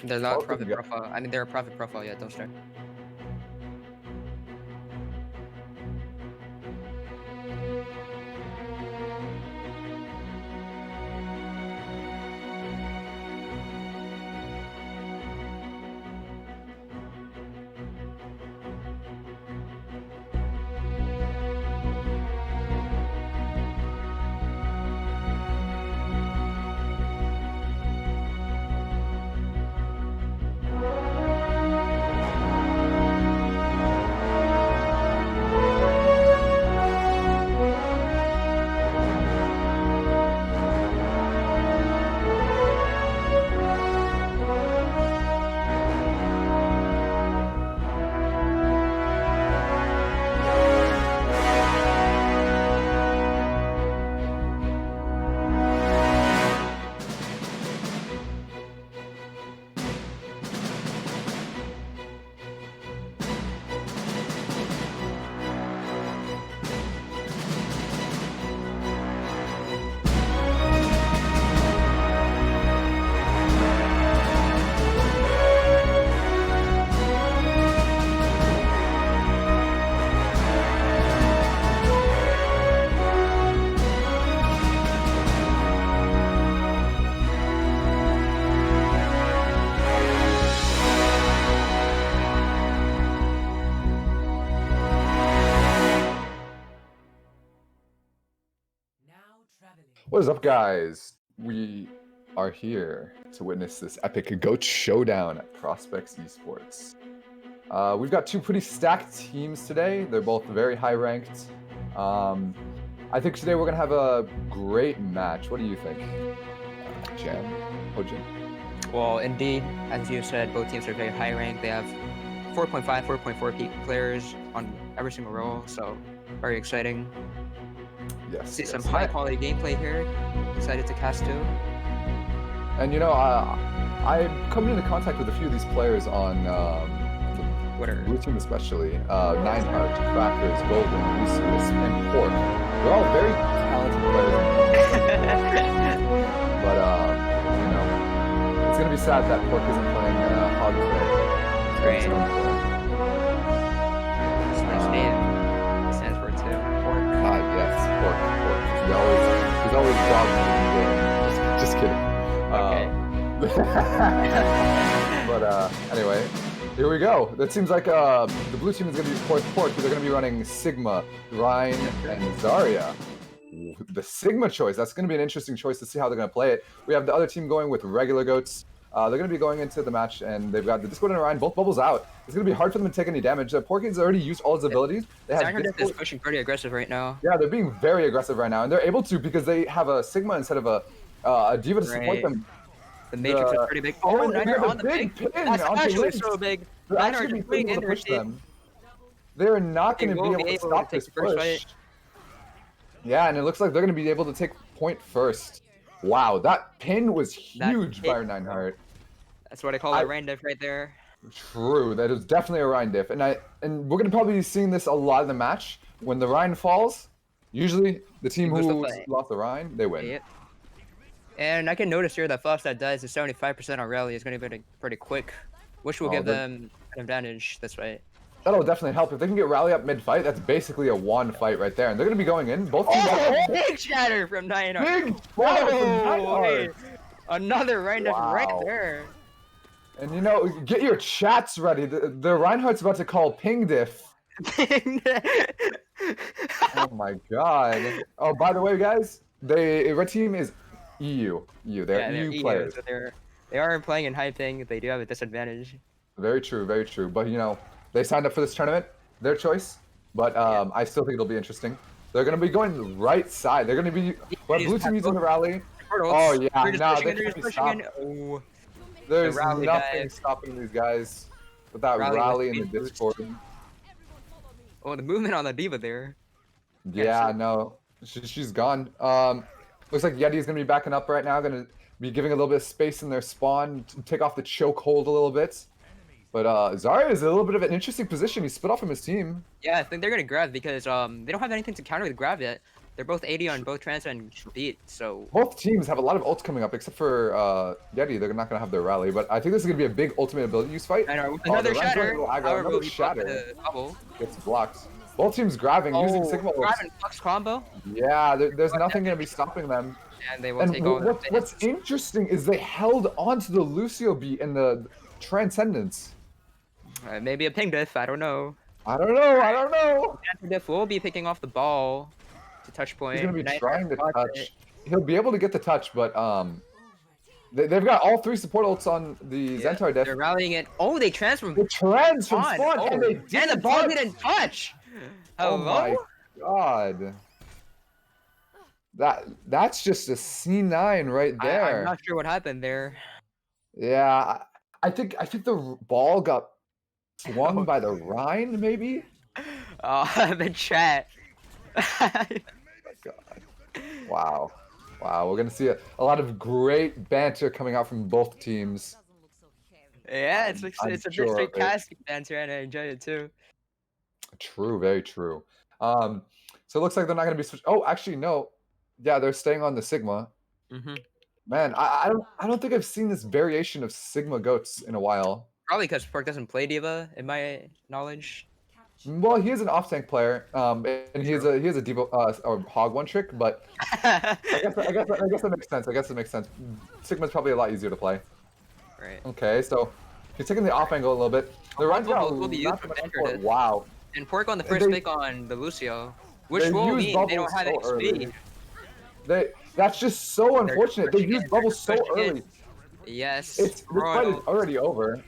They're not Both of profit them. profile. I mean, they're a profit profile. Yeah, don't start. What is up, guys? We are here to witness this epic GOAT showdown at Prospects Esports. We've got two pretty stacked teams today. They're both very high ranked. I think today we're gonna have a great match. What do you think, Jan? Oh, Jim. Well, indeed, as you said, both teams are very high ranked. They have 4.5, 4.4 peak players on every single role, so very exciting. Yes. See some yes. high quality gameplay here. Excited to cast too. And you know, I've come into contact with a few of these players on Twitter. Blue team especially. Nineheart, Crackers, Golden, Lucius, and Pork. They're all very talented players. But you know, it's gonna be sad that Pork isn't playing Hog today. Great. It's a nice name. It stands for it too. Pork. Yes, Pork. He's always dogging the game. Just kidding. Okay. But anyway, here we go. That seems like the blue team is going to be Pork, but they're going to be running Sigma, Ryan, and Zarya. The Sigma choice, that's going to be an interesting choice to see how they're going to play it. We have the other team going with regular goats. They're going to be going into the match, and they've got the Discord and Ryan, both bubbles out. It's going to be hard for them to take any damage. Porky's already used all his abilities. They have Zantar is pushing pretty aggressive right now. Yeah, they're being very aggressive right now, and they're able to because they have a Sigma instead of a Diva to support them. The Matrix is pretty big. Oh, Niner on the big pin. That's actually so big. They're Niner actually just putting able in to their push them. They're not going to be able to stop this push. Yeah, and it looks like they're going to be able to take point first. Wow, that pin was huge by Nineheart. That's what I call a Ryan Diff right there. True, that is definitely a Ryan Diff. And we're going to probably be seeing this a lot in the match. When the Ryan falls, usually the team who lost the Ryan, they win. Yep. And I can notice here that flash that dies is 75% on rally is going to be pretty quick, which will give them an advantage this fight. That'll definitely help. If they can get rally up mid-fight, that's basically a one fight right there. And they're going to be going in. Both teams big shatter from Nineheart. Big shatter from Nineheart. Another Ryan Diff right there. And you know, get your chats ready. The Reinhardt's about to call Ping Diff. Oh my god. Oh, by the way, guys, red team is EU. They're EU players. So they are playing in high ping. They do have a disadvantage. Very true, very true. But you know, they signed up for this tournament. Their choice. But I still think it'll be interesting. They're gonna be going the right side. They're gonna be blue team using the rally. Oh yeah, no, they can't be stopped. There's nothing stopping these guys with that rally in the Discord. Oh, the movement on the Diva there. Yeah, no, she's gone. Looks like Yeti is gonna be backing up right now. Gonna be giving a little bit of space in their spawn to take off the chokehold a little bit. But Zarya is a little bit of an interesting position. He split off from his team. Yeah, I think they're gonna grab because they don't have anything to counter the grab yet. They're both 80 on both trans and beat, so Both teams have a lot of ults coming up, except for Yeti. They're not gonna have their rally, but I think this is gonna be a big ultimate ability use fight. and Oh, another the Ren's going a shatter. little aggro. However, Another we blocked shatter the bubble. gets blocked. Both teams grabbing, using Sigma ults. Grabbing Flux combo, Yeah, there's nothing gonna be stopping them. and they will And take all the what's interesting is they held onto the Lucio beat and the Transcendence. maybe a ping diff, I don't know. I don't know. Diff will be picking off the ball to touch point. He's gonna be Nightmare trying to spots touch. it. He'll be able to get the touch, but they've got all 3 support ults on the Yeah, Zantar Diff. they're rallying it. Oh, they transformed. The trans from on. spawn, and they And the didn't ball touch. didn't touch. Oh Hello? my god. That's just a C9 right there. I'm not sure what happened there. Yeah, I think the ball got swung by the Rhine, maybe. The chat. God. Wow. We're gonna see a lot of great banter coming out from both teams. Yeah, it's I'm a bit sure of it. sarcastic banter, and I enjoyed it too. True, very true. So it looks like they're not gonna be switched. Oh, actually, no. Yeah, they're staying on the Sigma. Mm-hmm. Man, I don't think I've seen this variation of Sigma goats in a while. Probably because Pork doesn't play Diva, in my knowledge. Well, he is an off tank player, and he has a Diva or Hog one trick, but I guess that makes sense. I guess it makes sense. Sigma's probably a lot easier to play. Right. Okay, so he's taking the off angle a little bit. The Rhine's got will be used not for much banter support. this. Wow. And Pork on the first They- pick on the Lucio, which They will use mean they don't bubbles have so XP. early. That's just so unfortunate. They pushing use it, bubbles so pushing it. early. Yes. This fight is already over.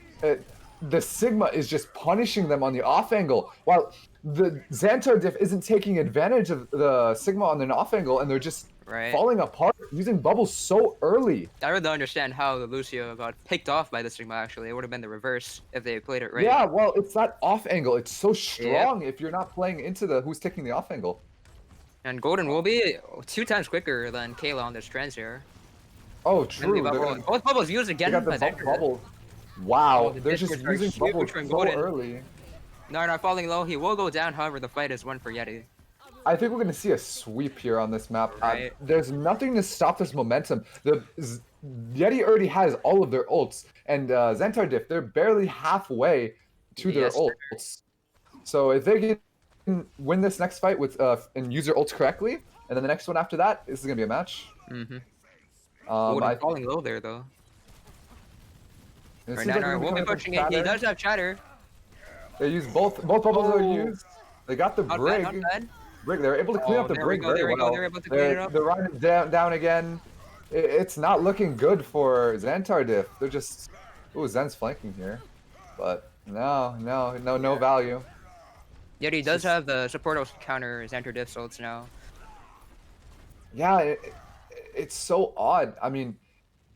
The Sigma is just punishing them on the off angle, while the Zantar Diff isn't taking advantage of the Sigma on an off angle, and they're just Right. falling apart using bubbles so early. I really don't understand how the Lucio got picked off by the Sigma, actually. It would have been the reverse if they played it right. Yeah, well, it's that off angle. It's so strong if you're not playing into the who's taking the off angle. And Golden will be 2 times quicker than Kayla on this trans here. Oh, And the true. bubble- both bubbles used They again got by the Zantar. bubble. Wow, Oh, the they're just discords are using huge bubbles from so Golden. early. No, not falling low. He will go down. However, the fight is one for Yeti. I think we're going to see a sweep here on this map. Right. There's nothing to stop this momentum. Yeti already has all of their ults, and Zantar Diff, they're barely halfway to their Yes, ults. So if they can win this next fight with and use their ults correctly, and then the next one after that, this is going to be a match. Mm-hmm. I Falling low there, though. it Right seems now, like they're we'll be coming from pushing it. He Shatter. does have Chatter. They use both bubbles are Oh. used. They got the Not brig. bad, not bad. Brig. They were able to clean Oh, up the there we brig go, there very we go. well. They're able to clean it up. The Rhine is down again. It's not looking good for Zantar Diff. They're just Zen's flanking here, but no value. Yeti does have the support counter Zantar Diff ults now. Yeah, it's so odd. I mean,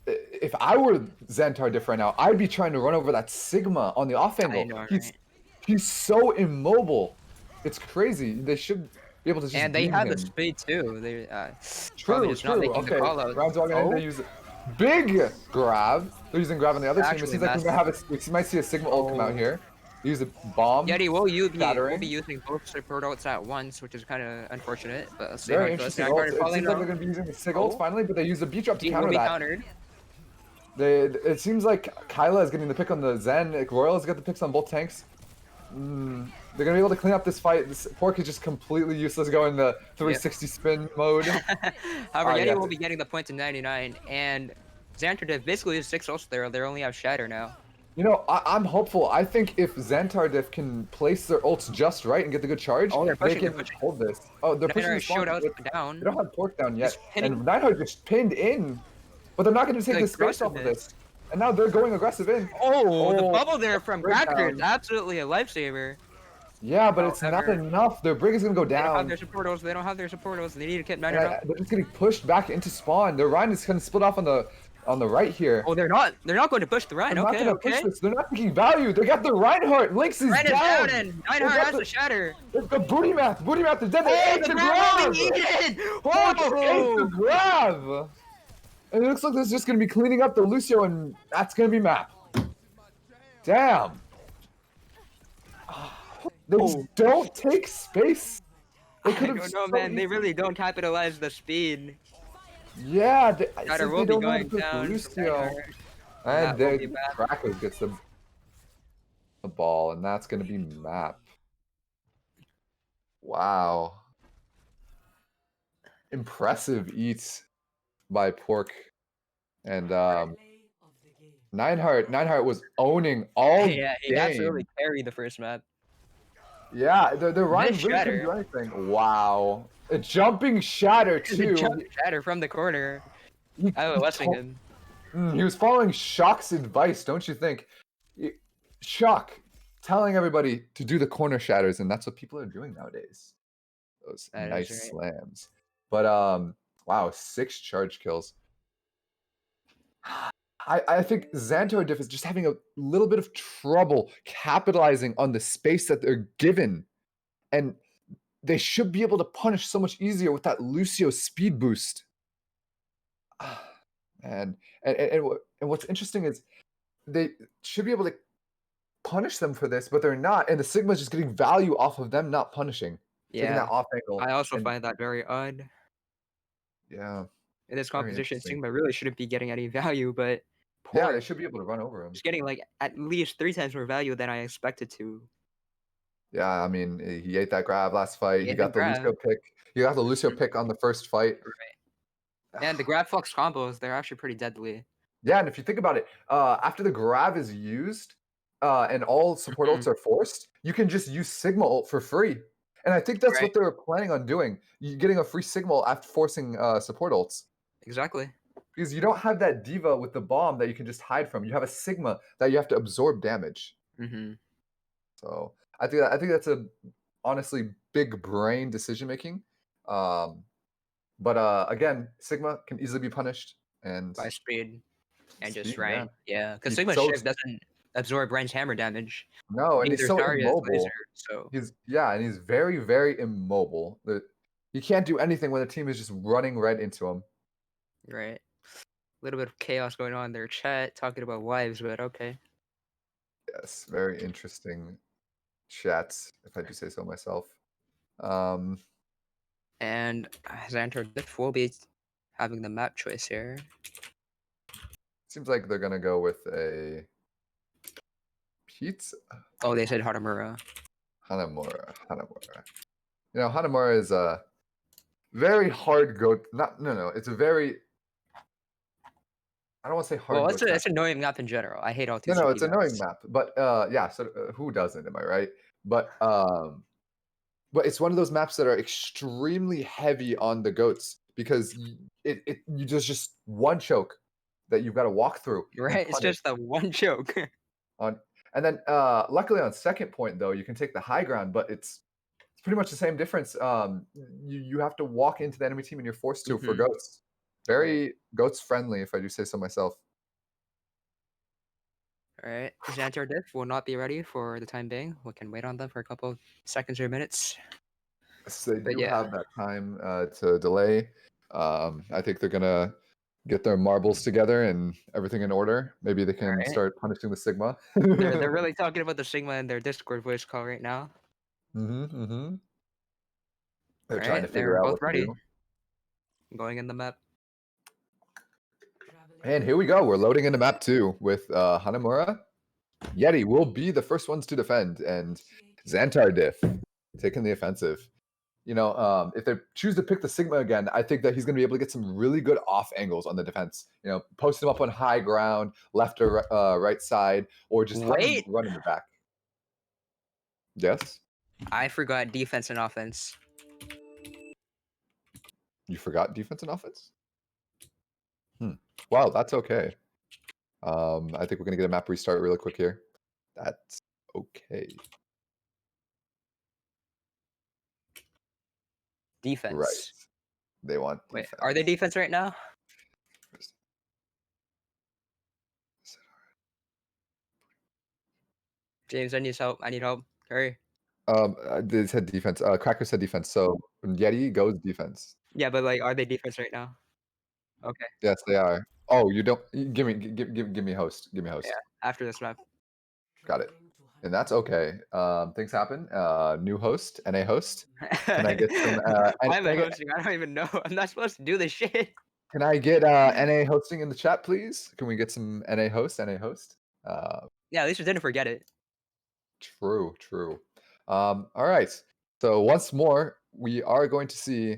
if I were Zantar Diff right now, I'd be trying to run over that Sigma on the off angle. know, He's so immobile. It's crazy. They should be able to just And they beam have him. the speed too. They True. probably just not making the Okay. call out. Rounds walking in. They use big grab. They're using grab on the other team. It Actually seems like we might see a Sigma ult come out here. They use a bomb. Yeti will Shattering. be using both support ults at once, which is kind of unfortunate. But let's see Very how it goes. interesting. Zantar Ult. It falling seems like low. they're going to be using the Sig ult finally, but they use the beat drop to He will counter be that. countered. It seems like Kyla is getting the pick on the Zen. Royal's got the picks on both tanks. They're gonna be able to clean up this fight. This Pork is just completely useless going the 360 spin mode. However, Yeti yeah. will be getting the point to 99, and Zantar Diff basically is 6 ults there. They only have Shatter now. You know, I'm hopeful. I think if Zantar Diff can place their ults just right and get the good charge, Oh, they're they pushing, can they're pushing. hold this. Oh, they're pushing the Nightheart spawn. showed They down. don't have Pork down yet. He's pinning- And Nightheart just pinned in. But they're not going to take The the space off of aggressiveness. this. And now they're going aggressive in. Oh, the Oh, bubble there from breakdown. Cracker is absolutely a lifesaver. Yeah, but it's not However, enough. Their brig is going to go They don't have down. their supportos. They don't have their supportos. They need to keep And Nightheart up. they're just getting pushed back into spawn. Their Rhine is going to split off on the right here. Oh, they're not. They're not going to push the Rhine. They're not Okay, gonna push okay. this. They're not taking value. They got the Reinhardt. Lynx is Rhine is down. down, and Nightheart has the Shatter. They've got booty math. Booty math is dead. They Oh, ate the the grab grab. will be needed. Pork ate the Oh, grab. And it looks like this is just gonna be cleaning up the Lucio, and that's gonna be map. Damn. They just don't take space. They could I have don't know, so man. They easily. really don't capitalize the speed. Yeah, it's Shatter like they will be don't know how to going play with down for Lucio. Zantar. And That will be then map. Crackers gets the ball, and that's going to be map. Wow. Impressive eats by Pork. And Nineheart was owning all Yeah, he absolutely game. carried the first map. Yeah, the Nice Ryan really couldn't Shatter. do anything. Wow. A jumping shatter, The too. jump Shatter from the corner. He, I was listening him. he was following Shock's advice, don't you think? Shock telling everybody to do the corner shatters, and that's what people are doing nowadays. Those That is nice right. slams. But wow, 6 charge kills. I think Zantar Diff is just having a little bit of trouble capitalizing on the space that they're given. And they should be able to punish so much easier with that Lucio speed boost. And what's interesting is they should be able to punish them for this, but they're not. And the Sigma's just getting value off of them not punishing. Taking that Yeah. off angle. I also And find that very odd. yeah, In this very composition, interesting. Sigma really shouldn't be getting any value, but Yeah, they Pork should be able to run over him. is getting like at least 3 times more value than I expected to. Yeah, I mean, he ate that grab last fight. He He ate the got the Lucio grab. pick. He got the Lucio Mhm. pick on the first fight. Right. And the grab flux combos, they're actually pretty deadly. Yeah, and if you think about it, after the grab is used, and all support Mhm. ults are forced, you can just use Sigma ult for free. And I think that's Right. what they were planning on doing. You getting a free Sigma ult after forcing support ults. Exactly. Because you don't have that diva with the bomb that you can just hide from. You have a Sigma that you have to absorb damage. Mhm. So I think that's a honestly big brain decision making. But again, Sigma can easily be punished and By speed and just speed. Yeah, Ryan. Yeah, because he's Sigma so Shift doesn't absorb Ryan's hammer damage. no, and he's Neither so Zarya's laser, immobile. so And he's very very immobile. He can't do anything when the team is just running right into him. right. A little bit of chaos going on in their chat talking about wives, but okay. Yes, very interesting chats, if I do say so myself. Um, And Xantar Diff will be having the map choice here. seems like they're gonna go with a pizza. Oh, they said Haramura. Hanamura. You know, Hanamura is a very hard go. No. It's a very. I don't want to say hard Well, go track. it's annoying map in general. I hate all No, TCP it's annoying maps. map. But yeah. So who doesn't? Am I right? But it's one of those maps that are extremely heavy on the goats because you just one choke that you've got to walk through and Right? It's punish just the one joke. on. And then luckily on second point though you can take the high ground, but it's pretty much the same difference. You have to walk into the enemy team and you're forced to for Mhm. goats. Very goats friendly, if I do say so myself. Alright. Xantar Diff will not be ready for the time being. We can wait on them for a couple seconds or minutes. So they But do yeah. have that time to delay. I think they're gonna get their marbles together and everything in order. Maybe they can Alright. start punishing the Sigma. They're really talking about the Sigma in their Discord voice call right now. Mm-hmm. They're trying to Alright, they're figure out both what to ready. do. Going in the map. And here we go. We're loading into map 2 with Hanamura. Yeti will be the first ones to defend, and Zantar Diff taking the offensive. You know, if they choose to pick the Sigma again, I think that he's going to be able to get some really good off angles on the defense. You know, post him up on high ground, left or right side, or just have him Wait! run in the back. Yes? I forgot defense and offense. You forgot defense and offense? Wow, that's okay. I think we're going to get a map restart really quick here. That's okay. Defense. Right. They want Wait, defense. are they defense right now? James, I need help. I need help. Hurry. They said defense. Cracker said defense. So Yeti goes defense. Yeah, but like, are they defense right now? Okay. Yes, they are. Oh, you don't give me host. Give me Yeah. host. After this map. Got it. And that's okay. Things happen. New host, NA host. Can I get some? Why am I hosting? I don't even know. I'm not supposed to do this shit. Can I get NA hosting in the chat, please? Can we get some NA host? NA host. Uh, Yeah, at least we didn't forget it. True, true. All right. So once more, we are going to see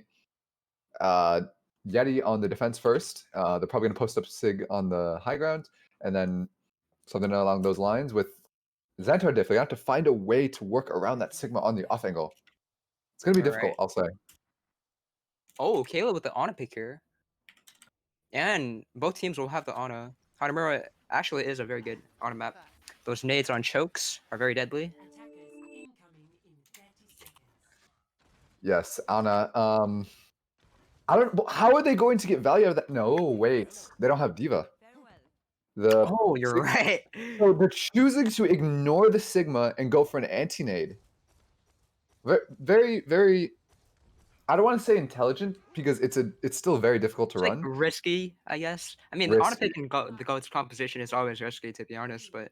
uh, Yeti on the defense first. They're probably going to post up Sig on the high ground, and then something along those lines with Zantar Diff. They have to find a way to work around that Sigma on the off angle. It's going to be All difficult, right. I'll say. Oh, Caleb with the Ana pick here. And both teams will have the Ana. Hanamura actually is a very good Ana map. Those nades on chokes are very deadly. Yes, Ana. I don't. How are they going to get value out of that? No, wait. They don't have Diva. The Oh, you're right. So they're choosing to ignore the Sigma and go for an anti-nade. Very, very. I don't want to say intelligent because it's still very difficult to It's like run. risky, I guess. I mean, Ana Risky, pick and the goat's composition is always risky, to be honest, but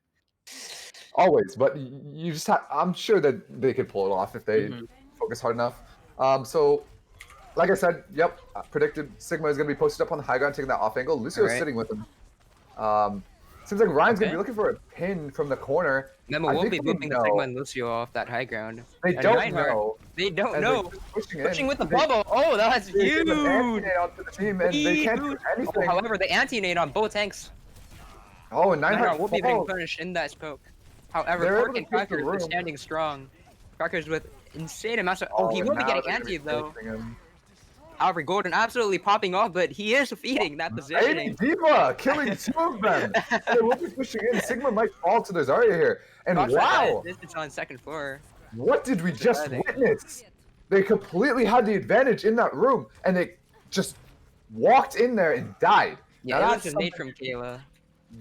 always, but you just have. I'm sure that they could pull it off if they focus hard enough. So, like I said, yep, predicted Sigma is going to be posted up on the high ground, taking that off angle. Lucio's Alright. sitting with him. Seems like Ryan's going to Okay. be looking for a pin from the corner. Memo I will think be they booping the know. Sigma and Lucio off that high ground. They And don't Reinhardt, know. they don't and know. they're just Pushing with the They- bubble. Oh, that's they give an huge. anti-nade onto the team, and they can't do Huge. anything. Oh, however, the anti-nade on both tanks. Oh, and Reinhardt will be being falls. punished in that smoke. However, They're able Cork to and take the Crackers are room. standing strong. Crackers with insane amounts of. Oh, he will be now getting they're gonna be anti though. facing him. However, Golden absolutely popping off, but he is feeding that Hey, positioning. Diva killing two of them. And they will be pushing in. Sigma might fall to their Zarya here. And wow, This is on second floor. what did we just witness? They completely had the advantage in that room, and they just walked in there and died. Yeah, now it was a nade from Kayla.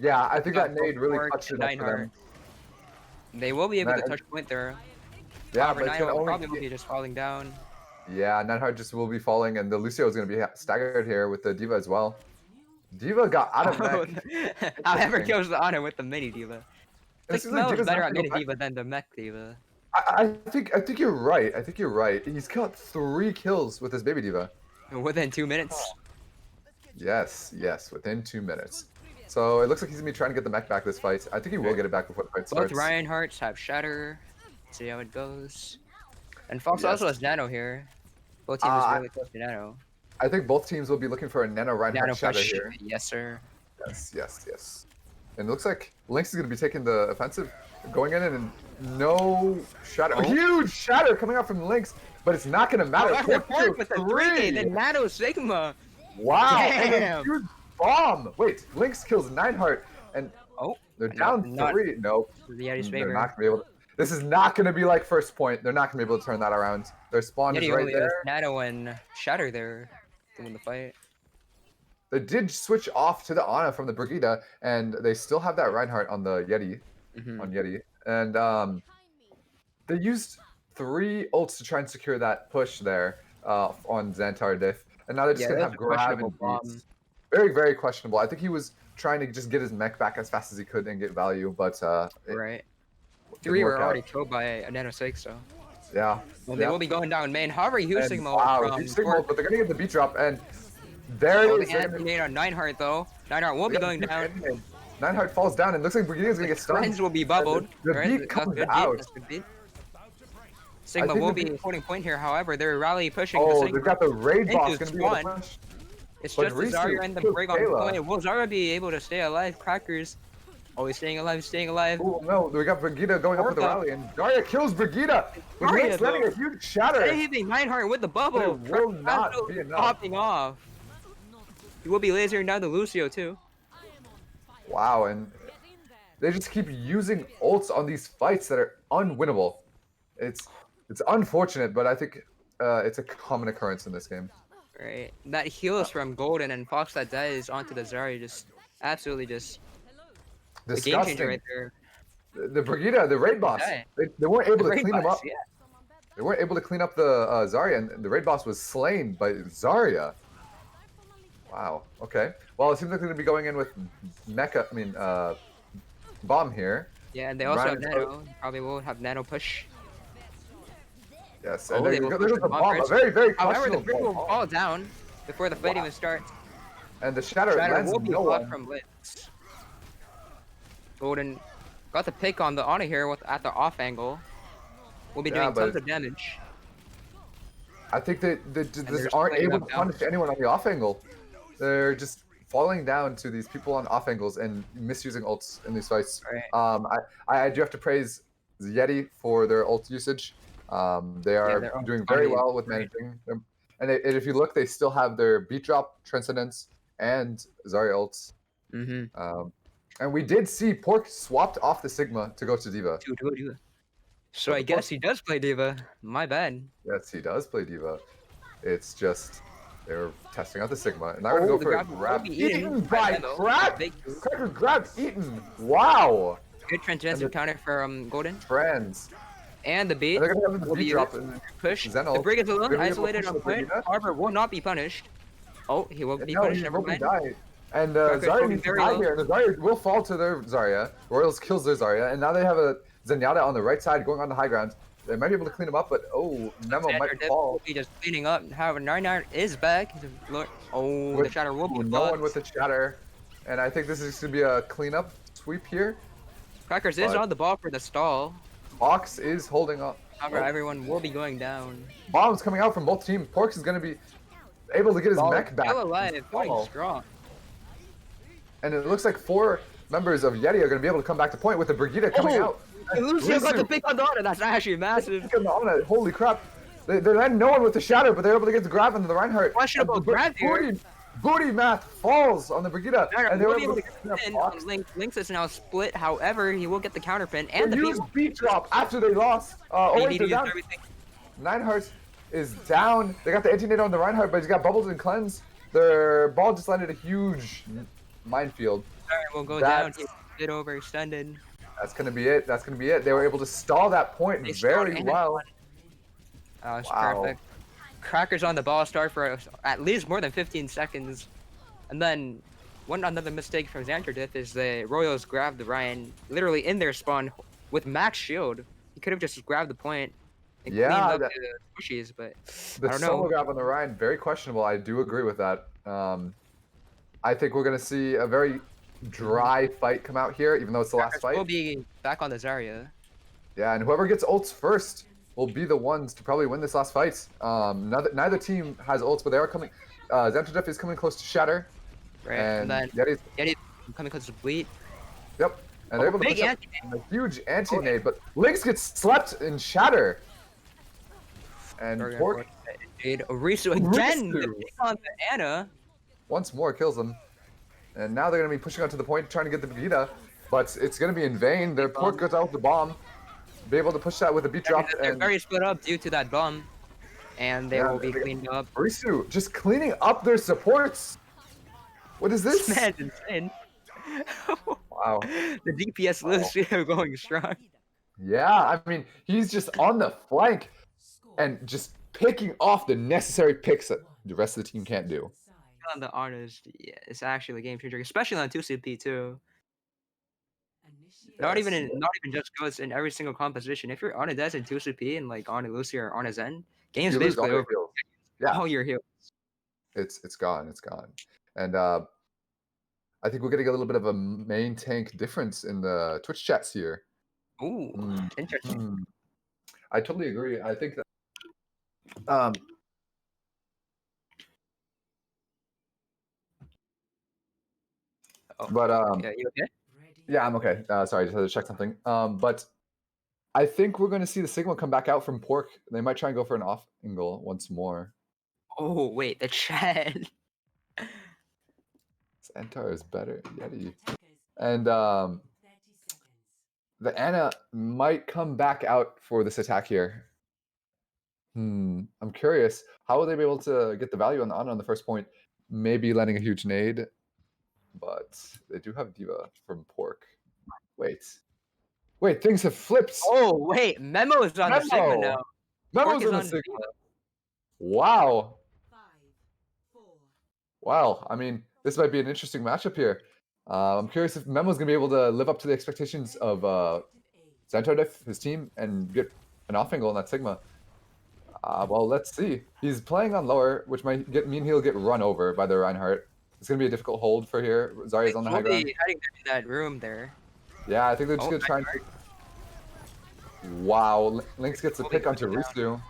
Yeah, I think that Both nade really Cork touched and it up for them. Reinhardt. They will be able to That- touch point there. Yeah, However, but it's gonna Nine only probably will be just falling down. Yeah, Nanhard just will be falling, and the Lucio is going to be staggered here with the Diva as well. Diva got out of mech. However, kills the honor with the mini diva. This Like is like Mel is Diva's better not at gonna mini go back. diva than the mech diva. I think you're right. I think you're right. He's got 3 kills with his baby Diva. Within 2 minutes. Yes, yes, within 2 minutes. So it looks like he's gonna be trying to get the mech back this fight. I think he will get it back before the fight starts. Both Reinhardts have Shatter. See how it goes. And Fox also has Nano here. Both teams really close to Nano. I think both teams will be looking for a Nano Reinhardt Shatter push. here. Yes, sir. Yes, yes, yes. And it looks like Lynx is going to be taking the offensive, going in and no Shatter. Oh. Huge Shatter coming out from Lynx, but it's not going to matter. However, Cork with the 3, then Nano Sigma. Wow. And a Damn. huge bomb. Wait, Lynx kills Nineheart, and they're down 3. Nope. The Yeti's They're favor. not going to be able to. This is not going to be like first point. They're not going to be able to turn that around. Their spawn is Yeti right only has there. Nano and Shatter there to win the fight. They did switch off to the Ana from the Brigida, and they still have that Reinhardt on the Yeti. On Yeti. And they used 3 ults to try and secure that push there on Zantar Diff. And now they're just going to have grab and beats. Very, very questionable. I think he was trying to just get his mech back as fast as he could and get value, but right. 3 were already killed by a Nano 6, so. Yeah. Well, they will be going down main. However, huge signal from huge signal, but they're going to get the beat drop, and there it is. The anti-nade on Nineheart, though. Nineheart will be going down. Nineheart falls down, and looks like Brigida's going to get stunned. Friends will be bubbled. The beat comes out. Sigma will be holding point here, however, they're rally pushing. Oh, they've got the raid boss going to be able to push. It's just Zarya and the Brig on point. Will Zarya be able to stay alive? Crackers. Always staying alive, staying alive. Oh no, we got Brigida going up with the rally, and Zarya kills Brigida. Lynx landing a huge shatter. Saving Nineheart with the bubble. It will not be enough. Popping off. He will be lasering down the Lucio too. Wow, and they just keep using ults on these fights that are unwinnable. It's unfortunate, but I think it's a common occurrence in this game. Right. That heals from Golden and Fox that dies onto the Zarya just absolutely just the game changer right there. The Brigida, the raid boss, they weren't able to clean him up. Yeah. They weren't able to clean up the Zarya, and the raid boss was slain by Zarya. Wow. Okay. Well, it seems like they're going to be going in with Mecha. Bomb here. Yeah, and they also have Ryan's Nano. Probably will have Nano push. Yes, Oh, and they will push there's the a bomb bomb, a first. very, very However, the questionable Brig will bomb. fall down before the fight Wow. even starts. And the Shatter Shatter lands will be no blocked one. from Blitz. Golden got the pick on the Ana here at the off angle. We'll be doing tons But of damage. I think they just they're aren't splitting able up to now. punish anyone on the off angle. They're just falling down to these people on off angles and misusing ults in these fights. Right. I do have to praise the Yeti for their ult usage. They are they're doing on very the well with right. managing them. And if you look, they still have their beat drop, Transcendence, and Zarya ults. And we did see Pork swapped off the Sigma to go to Diva. So I guess he does play Diva. My bad. Yes, he does play Diva. It's just they were testing out the Sigma, and now we're gonna go for a grab. Eaten by Crack. Cracker grabbed Eaten. Wow. Good transitive counter for Golden. Trans. And the beat. And they're gonna have the will beat be drop. push. Zenol. The Brig is alone, They're gonna be able to isolated push on the point. Brigida. However, will not be punished. Oh, he will be No, punished. he Never will be mind. die. And Cracker's Zarya going needs to very die low. here, and the Zarya will fall to their Zarya. Royals kills their Zarya, and now they have a Zenyatta on the right side going on the high ground. They might be able to clean him up, but oh, Memo Zantar might Diff fall. will be just cleaning up. However, 99 is back. Oh, the Shatter will be no blocked. one with the Shatter, and I think this is going to be a cleanup sweep here. Crackers is on the ball for the stall. Ox is holding up. However, everyone will be going down. Bombs coming out from both teams. Porks is going to be able to get his mech back. Still alive, going strong. And it looks like 4 members of Yeti are going to be able to come back to point with the Brigida coming out. Lucio got the pick on the Ana. That's actually massive. Holy crap. They land no one with the Shatter, but they're able to get the grab onto the Reinhardt. Questionable grab here. Booty math falls on the Brigida. And they're able to get the pin on Link. Lynx is now split. However, he will get the counter pin and the beat drop after they lost. They're down. Reinhardt is down. They got the anti-nade on the Reinhardt, but he's got bubbles and cleanse. Their ball just landed a huge minefield. Will go down. Get overextended. That's gonna be it. That's gonna be it. They were able to stall that point very well. It's perfect. Crackers on the ball start for at least more than 15 seconds. And then another mistake from Zantar Diff is the Royals grabbed the Ryan literally in their spawn with max shield. He could have just grabbed the point and cleaned up the pushies, but the I don't know. solo grab on the Ryan, very questionable. I do agree with that. I think we're gonna see a very dry fight come out here, even though it's the last fight. We'll be back on the Zarya. Yeah, and whoever gets ults first will be the ones to probably win this last fight. Neither team has ults, but they are coming. Zantar Diff is coming close to Shatter. Right, and then Yeti's coming close to Bleed. Yep, and they're able to push up a huge anti-nade, but Lynx gets slept in Shatter. And Pork... Arisu again, the pick on the Ana. Once more kills them. And now they're going to be pushing out to the point, trying to get the Brigida, but it's going to be in vain. Their Pork goes out with the bomb. Be able to push that with a beat drop. They're very split up due to that bomb. And they will be cleaned up. Arisu just cleaning up their supports. What is this? This man's insane. Wow. The DPS Lucio going strong. Yeah, I mean, he's just on the flank and just picking off the necessary picks that the rest of the team can't do. On the artist, yeah, it's actually a game changer, especially on 2CP too. Not even just goes in every single composition. If you're on a Des in 2CP and like on a Lucy or on a Zen, game's basically over. Yeah, all your heals. It's gone. It's gone. And I think we're getting a little bit of a main tank difference in the Twitch chats here. Ooh, interesting. I totally agree. I think that yeah, you okay? Yeah, I'm okay. Sorry, I just had to check something. But I think we're going to see the Sigma come back out from Pork. They might try and go for an off angle once more. Oh wait, the chat. Zantar is better, Yeti. And the Ana might come back out for this attack here. I'm curious. How will they be able to get the value on the Ana on the first point? Maybe landing a huge nade. But they do have Diva from Pork. Wait, things have flipped. Oh wait, Memo is on the Sigma now. Memo's on the Sigma. Wow. Wow. I mean, this might be an interesting matchup here. I'm curious if Memo's gonna be able to live up to the expectations of Zantar Diff, his team, and get an off angle on that Sigma. Well, let's see. He's playing on lower, which might mean he'll get run over by the Reinhardt. It's gonna be a difficult hold for here. Zarya's on the high We'll ground. be heading to that room there. Yeah, I think they're just Oh, gonna try and. Wow, Lynx gets a We'll be pick onto going Risu.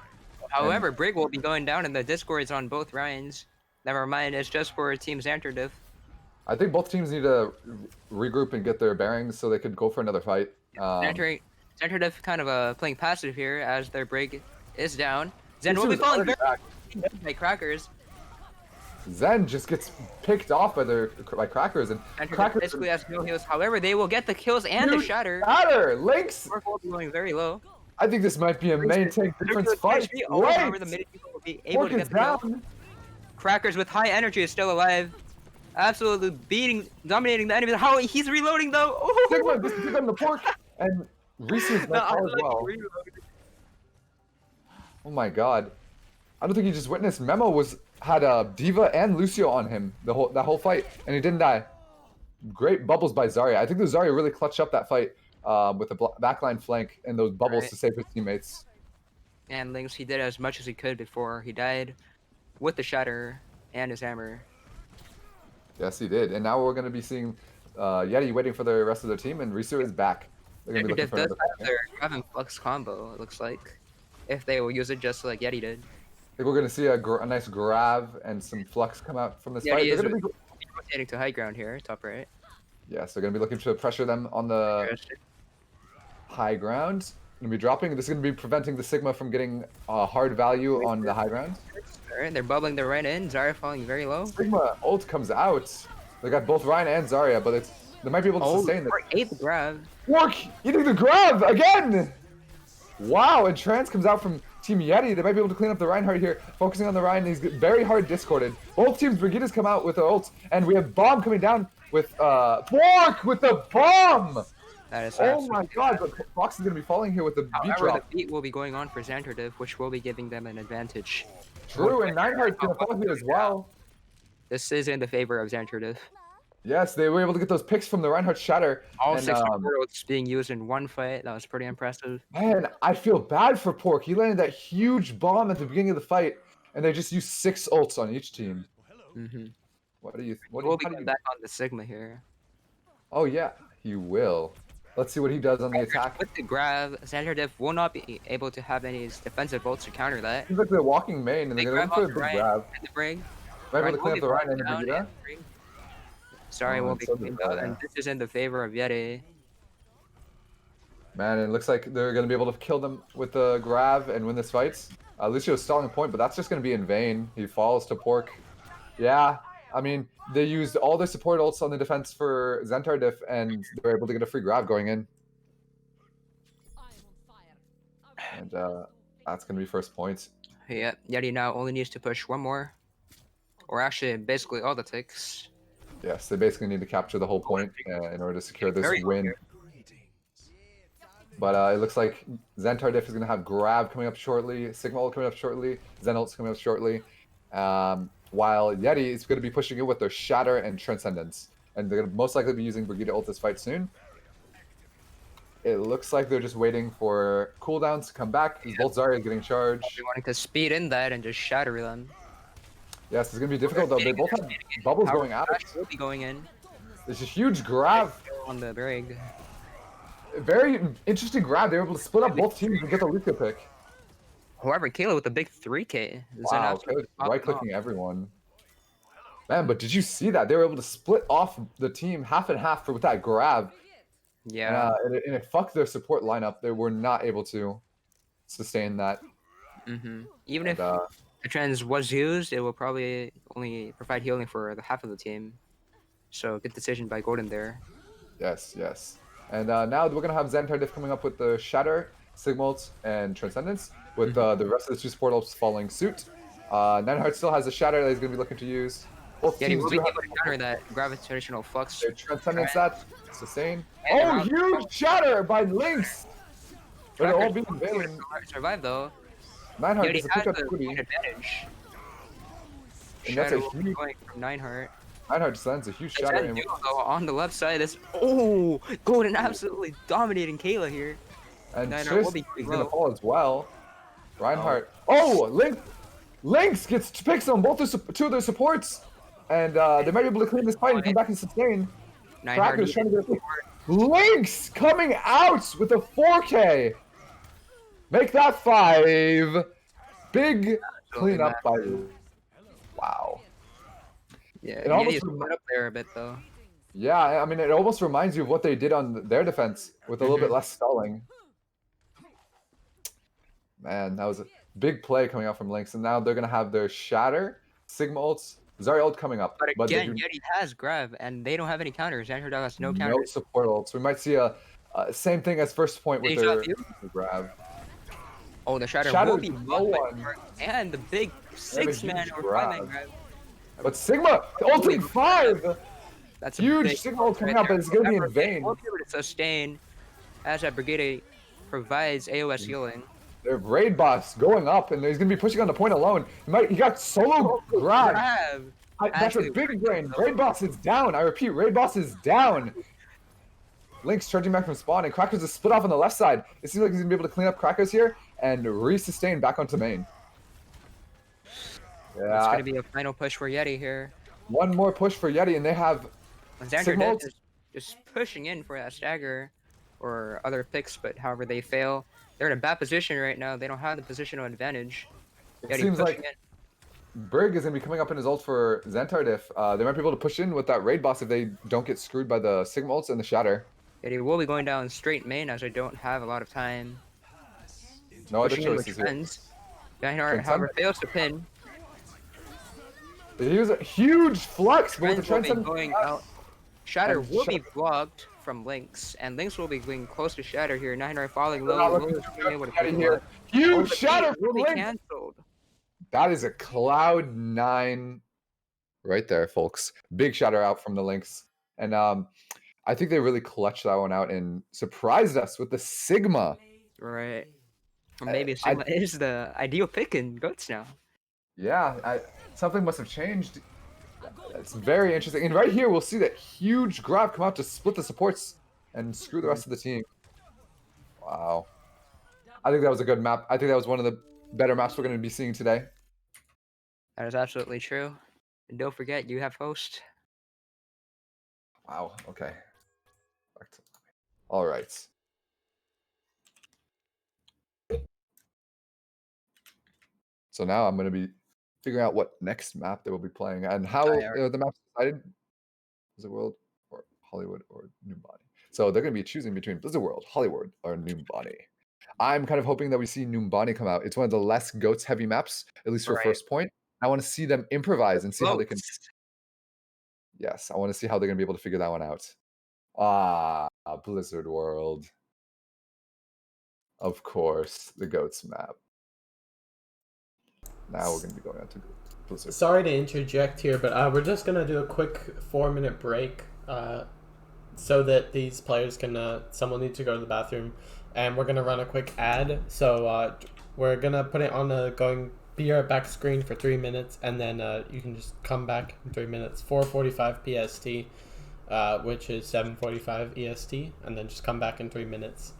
However, Brig will be going down, and the Discords on both Ryans. Never mind, it's just for Team Zantar Diff. I think both teams need to regroup and get their bearings so they could go for another fight. Zantar Diff kind of playing passive here as their Brig is down. Zen will be falling very by Crackers. Zen just gets picked off by Crackers, and Crackers basically has no heals. However, they will get the kills and the shatter. Lynx Will be going very low. I think this might be a main tank difference fight. However, the mid people will be able to get the kill. Crackers with high energy is still alive. Absolutely dominating the enemy. How he's reloading though. Oh. Sigma, this is on the pork, and Risu's not as well. Oh my god. I don't think he just witnessed. Memo had Diva and Lucio on him that whole fight, and he didn't die. Great bubbles by Zarya. I think the Zarya really clutched up that fight with the backline flank and those bubbles to save his teammates. And Lynx, he did as much as he could before he died with the shatter and his hammer. Yes, he did. And now we're going to be seeing Yeti waiting for the rest of their team, and Risu is back. They're going to be looking for another fight. Their grab and flux combo, it looks like, if they will use it just like Yeti did. I think we're going to see a nice grab and some flux come out from this fight. They're going to be rotating to high ground here, top right. Yes, they're going to be looking to pressure them on the high ground. Going to be dropping. This is going to be preventing the Sigma from getting hard value on the high ground. Alright, they're bubbling their right in. Zarya falling very low. Sigma ult comes out. They got both Ryan and Zarya, but they might be able to sustain this. Eighth grab. Work! Eating the grab again! Wow, and Trance comes out from Team Yeti. They might be able to clean up the Reinhardt here, focusing on the Ryan. He's very hard discorded. Both teams, Brigitta's come out with their ults, and we have Bomb coming down with Bork with the bomb! That is my god, but Fox is going to be falling here with the beat drop. The beat will be going on for Zantar Diff, which will be giving them an advantage. True, and Nineheart's going to fall here as well. This is in the favor of Zantar Diff. Yes, they were able to get those picks from the Reinhardt Shatter. All 6 supports being used in one fight. That was pretty impressive. Man, I feel bad for Pork. He landed that huge bomb at the beginning of the fight, and they just used 6 ults on each team. What do you? We'll be back on the Sigma here. Oh yeah, he will. Let's see what he does on the attack. With the grab, Zantar Diff will not be able to have any defensive ults to counter that. Seems like they're walking main, and they're going for a big grab. And the Brig. Might be able to clean up the Ryan and the Brigitte. Sorry, won't be cleaned out, and this is in the favor of Yeti. Man, it looks like they're going to be able to kill them with the grab and win this fight. Lucio's stalling a point, but that's just going to be in vain. He falls to Pork. Yeah, I mean, they used all their support ults on the defense for Zantar Diff, and they were able to get a free grab going in. And that's going to be first point. Yeah, Yeti now only needs to push one more. Or actually, basically all the ticks. Yes, they basically need to capture the whole point in order to secure this win. But it looks like Zantar Diff is going to have grab coming up shortly, Sigma ult coming up shortly, Zen ult's coming up shortly. While Yeti is going to be pushing it with their Shatter and Transcendence. And they're going to most likely be using Brigitte ult this fight soon. It looks like they're just waiting for cooldowns to come back, because both Zarya is getting charged. They're wanting to speed in that and just shatter them. Yes, it's going to be difficult though. They both have bubbles going out. Will be going in. There's a huge grab. On the Brig. Very interesting grab. They were able to split up both teams and get the Lucio pick. However, Kayla with the big 3K. Wow, right-clicking everyone. Man, but did you see that? They were able to split off the team half and half with that grab. Yeah. And it fucked their support lineup. They were not able to sustain that. Even if the trends was used, it will probably only provide healing for the half of the team. So good decision by Golden there. Yes, yes. And now we're going to have Zantar Diff coming up with the Shatter, Sigma ult, and Transcendence, with the rest of the 2 support ults following suit. Nineheart still has a Shatter that he's going to be looking to use. Both teams will be able to counter that gravitational flux. Transcendence that, sustain. Oh, huge Shatter by Lynx! But they're all being Valen. Survive though. Nineheart Yeti gets a pick up the Quiddy. advantage. And that's a huge... going from Nineheart. Reinhardt just lands a huge shatter. And On the left side, this Golden absolutely dominating Kayla here. Tris will be is gonna low. fall as well. Reinhardt. Lynx picks on both two of their supports, and they might be able to clean this fight and come back and sustain. Cracker's trying to get Lynx coming out with a 4K. Make that 5. Big cleanup by. Wow. Yeah, it almost up there a bit though. Yeah, I mean, it almost reminds you of what they did on their defense with a little bit less stalling. Man, that was a big play coming out from Lynx, and now they're gonna have their Shatter, Sigma ults, Zarya ult coming up. But again, Yeti has grab, and they don't have any counters. Zantar has no counters. No support ults. We might see a same thing as first point with their grab. Oh, the Shatter will be and the big 6-man or 5-man grab. But Sigma ulting 5. That's huge. Sigma ult coming up, but it's gonna be in vain. We'll be able to sustain as that Brigade provides AOS healing. Their raid boss going up, and he's gonna be pushing on the point alone. He got solo grab. That's a big brain. Raid boss is down. I repeat, raid boss is down. Lynx charging back from spawn, and Crackers is split off on the left side. It seems like he's gonna be able to clean up Crackers here and re-sustain back onto main. Yeah, it's gonna be a final push for Yeti here. One more push for Yeti, and they have. Zantar is just pushing in for that stagger or other picks, but however they fail. They're in a bad position right now. They don't have the positional advantage. It seems like Brig is going to be coming up in his ult for Zantar Diff. They might be able to push in with that raid boss if they don't get screwed by the Sigma ults and the Shatter. Yeti will be going down straight main as I don't have a lot of time. No other choices here. Reinhardt, however, fails to pin. He was a huge flex, but with the trend going out. Shatter will be blocked from Lynx, and Lynx will be going close to Shatter here. 900 falling low. Huge Shatter will be canceled. That is a Cloud 9 right there, folks. Big Shatter out from the Lynx. And I think they really clutched that one out and surprised us with the Sigma. Right. Or maybe Sigma is the ideal pick in GOATS now. Yeah, something must have changed. It's very interesting. And right here, we'll see that huge grab come out to split the supports and screw the rest of the team. Wow. I think that was a good map. I think that was one of the better maps we're going to be seeing today. That is absolutely true. And don't forget, you have host. Wow, okay. All right. So now I'm going to be figuring out what next map they will be playing and how the map's decided. Blizzard World or Hollywood or New Bonnie. So they're going to be choosing between Blizzard World, Hollywood, or New Bonnie. I'm kind of hoping that we see New Bonnie come out. It's one of the less GOATS heavy maps, at least for first point. I want to see them improvise and see how they can. Yes, I want to see how they're going to be able to figure that one out. Blizzard World. Of course, the GOATS map. Now we're going to be going on to Blizzard. Sorry to interject here, but we're just going to do a quick 4-minute break so that these players can, someone needs to go to the bathroom, and we're going to run a quick ad. So we're going to put it on the be right back screen for 3 minutes, and then you can just come back in 3 minutes. 4:45 PST, which is 7:45 EST, and then just come back in 3 minutes.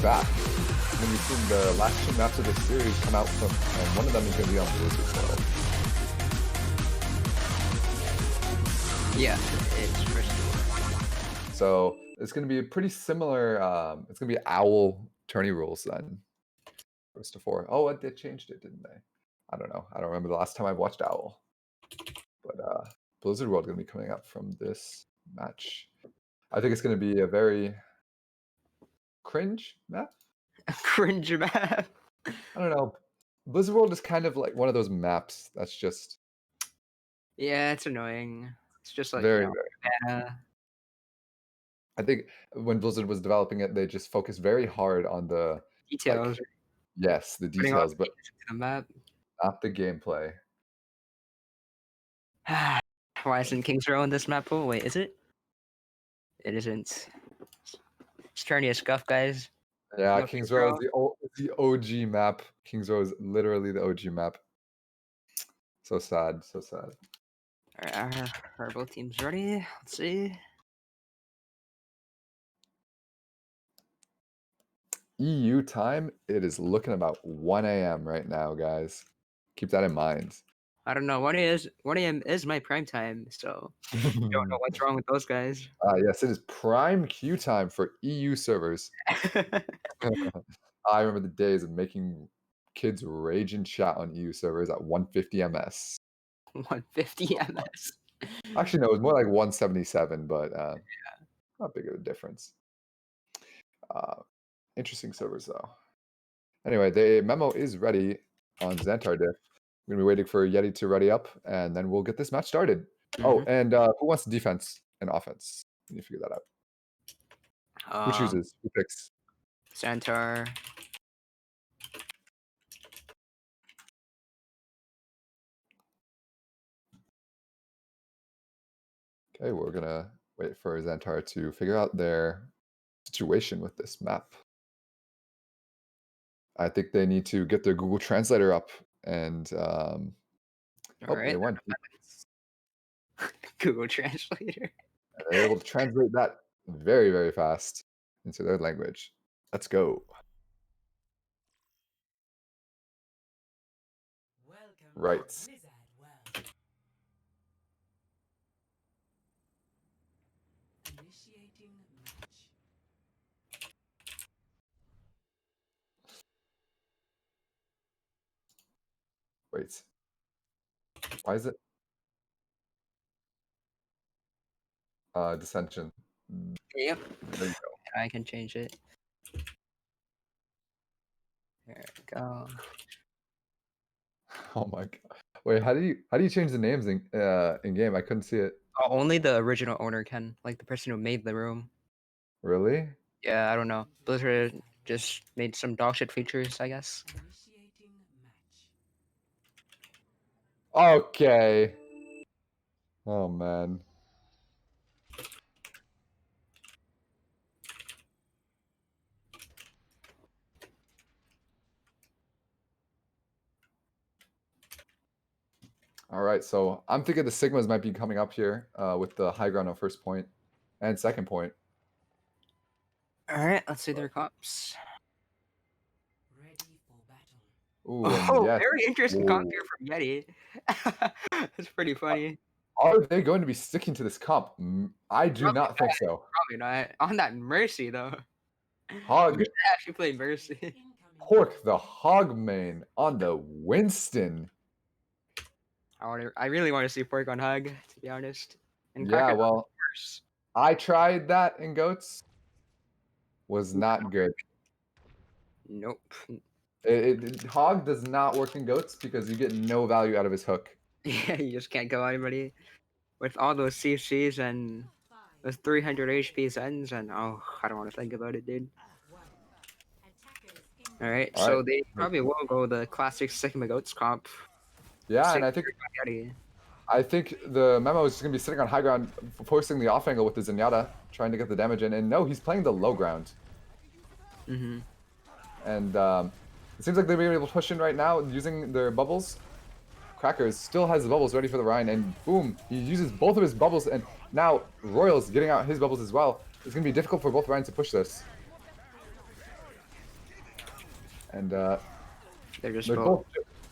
back. We're going to be seeing the last two maps of this series come out from, and one of them is going to be on Blizzard's World. Yeah, it's first. So it's going to be a pretty similar. It's going to be Owl tourney rules then. First to 4. Oh, they changed it, didn't they? I don't know. I don't remember the last time I watched Owl. But Blizzard World is going to be coming up from this match. I think it's going to be a very cringe map. A cringe map. I don't know. Blizzard World is kind of like one of those maps that's just Yeah, it's annoying. It's just like very, you know, very. banana. I think when Blizzard was developing it, they just focused very hard on the Details. like, yes, the Putting all details, the but pieces into the map. not the gameplay. Why isn't King's Row in this map pool? Wait, is it? It isn't. It's turning a scuff, guys. Yeah, No Kings King's Row Row. is the OG map. Kings Row is literally the OG map. So sad, so sad. Alright, are both teams ready? Let's see. EU time, it is looking about 1 a.m. right now, guys. Keep that in mind. I don't know. 1 a.m. is my prime time, so don't know what's wrong with those guys. Yes, it is prime queue time for EU servers. I remember the days of making kids rage and chat on EU servers at 150 ms. 150 ms. Actually, no, it was more like 177, but not big of a difference. Interesting servers, though. Anyway, the memo is ready on Zantar Diff. We're going to be waiting for Yeti to ready up, and then we'll get this match started. Oh, and who wants defense and offense? You need to figure that out. Who chooses? Who picks? Zantar. Okay, we're going to wait for Zantar to figure out their situation with this map. I think they need to get their Google Translator up, and All right. they went. Google Translator. They're able to translate that very, very fast into their language. Let's go. Right. Wait. Why is it? Dissension. Yep. There you go. I can change it. There we go. Oh my god. Wait, how do you change the names in game? I couldn't see it. Oh, only the original owner can, like the person who made the room. Really? Yeah, I don't know. Blizzard just made some dog shit features, I guess. Okay. Oh man. All right, so I'm thinking the Sigmas might be coming up here with the high ground on first point and second point. All right, let's see their comps. Ooh, Oh, yes. very interesting comp here from Yeti. That's pretty funny. Are they going to be sticking to this comp? I do Probably not think so. Probably not. On that Mercy, though. Hog. We should actually play Mercy. Pork the Hog main on the Winston. I really want to see Pork on Hug, to be honest. And Yeah, Cracker well, I tried that in Goats. Was not good. Nope. Hog does not work in Goats because you get no value out of his hook. Yeah, you just can't go anybody with all those CCs and those 300 HP Zens, and oh, I don't want to think about it, dude. All right, so they probably will go the classic Sigma Goats comp. Yeah, and I think the memo is just going to be sitting on high ground, forcing the off angle with the Zenyatta, trying to get the damage in. And no, he's playing the low ground. Mm-hmm. And it seems like they'll be able to push in right now using their bubbles. Crackers still has the bubbles ready for the Rhine, and boom, he uses both of his bubbles, and now Royal's getting out his bubbles as well. It's going to be difficult for both Rhines to push this. And They're just they're both.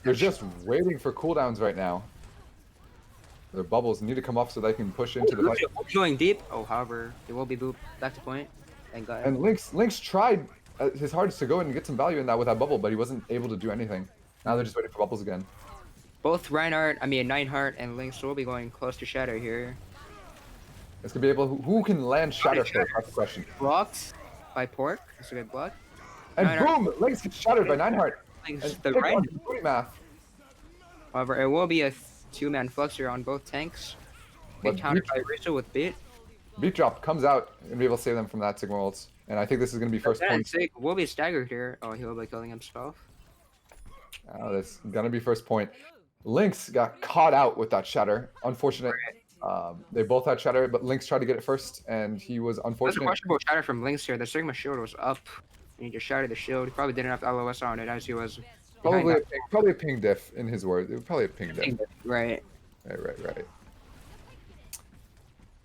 they're just waiting for cooldowns right now. Their bubbles need to come off so they can push into the fight. Going deep. Oh, however, it will be booped back to point. Thank God. And Lynx tried his hardest to go in and get some value in that with that bubble, but he wasn't able to do anything. Now they're just waiting for bubbles again. Both Nineheart and Lynx will be going close to Shatter here. It's gonna be able who can land Shatter first. That's the question. Blocked by Pork. That's a good block. And Nineheart. boom, Lynx gets shattered by Nineheart. Lynx, And the pick Ryan. on the booty math. However, it will be a two-man flux here on both tanks. But Get countered by Rizzo with Beat. Beat drop comes out and be able to save them from that Sigma ult. And I think this is gonna be first And point. Sig will be staggered here. Oh, he will be killing himself. Oh, that's gonna be first point. Lynx got caught out with that shatter. Unfortunate. They both had shatter, but Lynx tried to get it first, and he was There's a unfortunate. questionable shatter from Lynx here. The Sigma shield was up. And he just shattered the shield. He probably didn't have LOS on it as he was. Probably a ping diff in his words. It was probably a ping diff. Right. Right.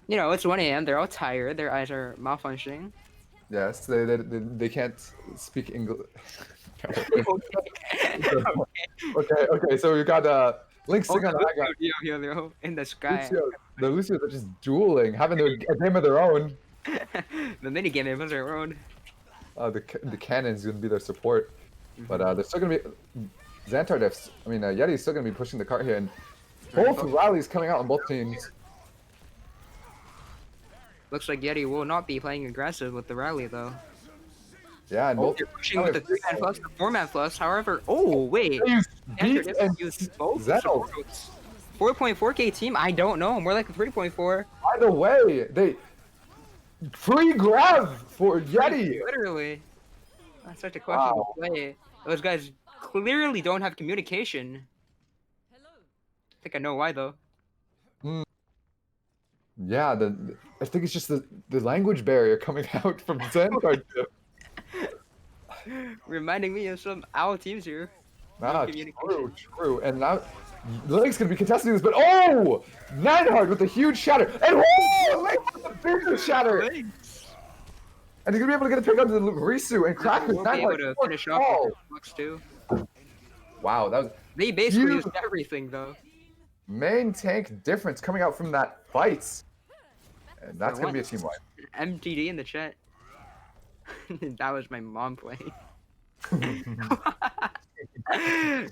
You know, it's 1 a.m. They're all tired. Their eyes are malfunctioning. Yes, they can't speak English. Okay. So we got Lynx sitting on the high ground. Yo, in the sky. The Lucios are just dueling, having a game of their own. The mini game it was their own. The cannon's gonna be their support, but they're still gonna be Zantar Diffs. I mean, Yeti's still gonna be pushing the cart here, and both rallies coming out on both teams. Looks like Yeti will not be playing aggressive with the rally though. Yeah, and both They're pushing with the 3-man plus, the 4-man plus. However, oh wait, Beat and both Zettel. 4.4k team. I don't know. More like a 3.4. By the way, they free grab for Yeti. Literally, that's such a questionable play. Those guys clearly don't have communication. I think I know why though. Yeah, I think it's just the language barrier coming out from Zantar. Reminding me of some OWL teams here. True. And now Lynx gonna be contesting this, but oh, Nineheart with a huge shatter, and oh, Lynx with a bigger shatter, and he's gonna be able to get a pick onto the Risu and Cracker. We'll be able to finish off with the Flux too. Wow, that was They basically huge. used everything though. Main tank difference coming out from that fight, and that's gonna be a team wipe. MTD in the chat. That was my mom playing.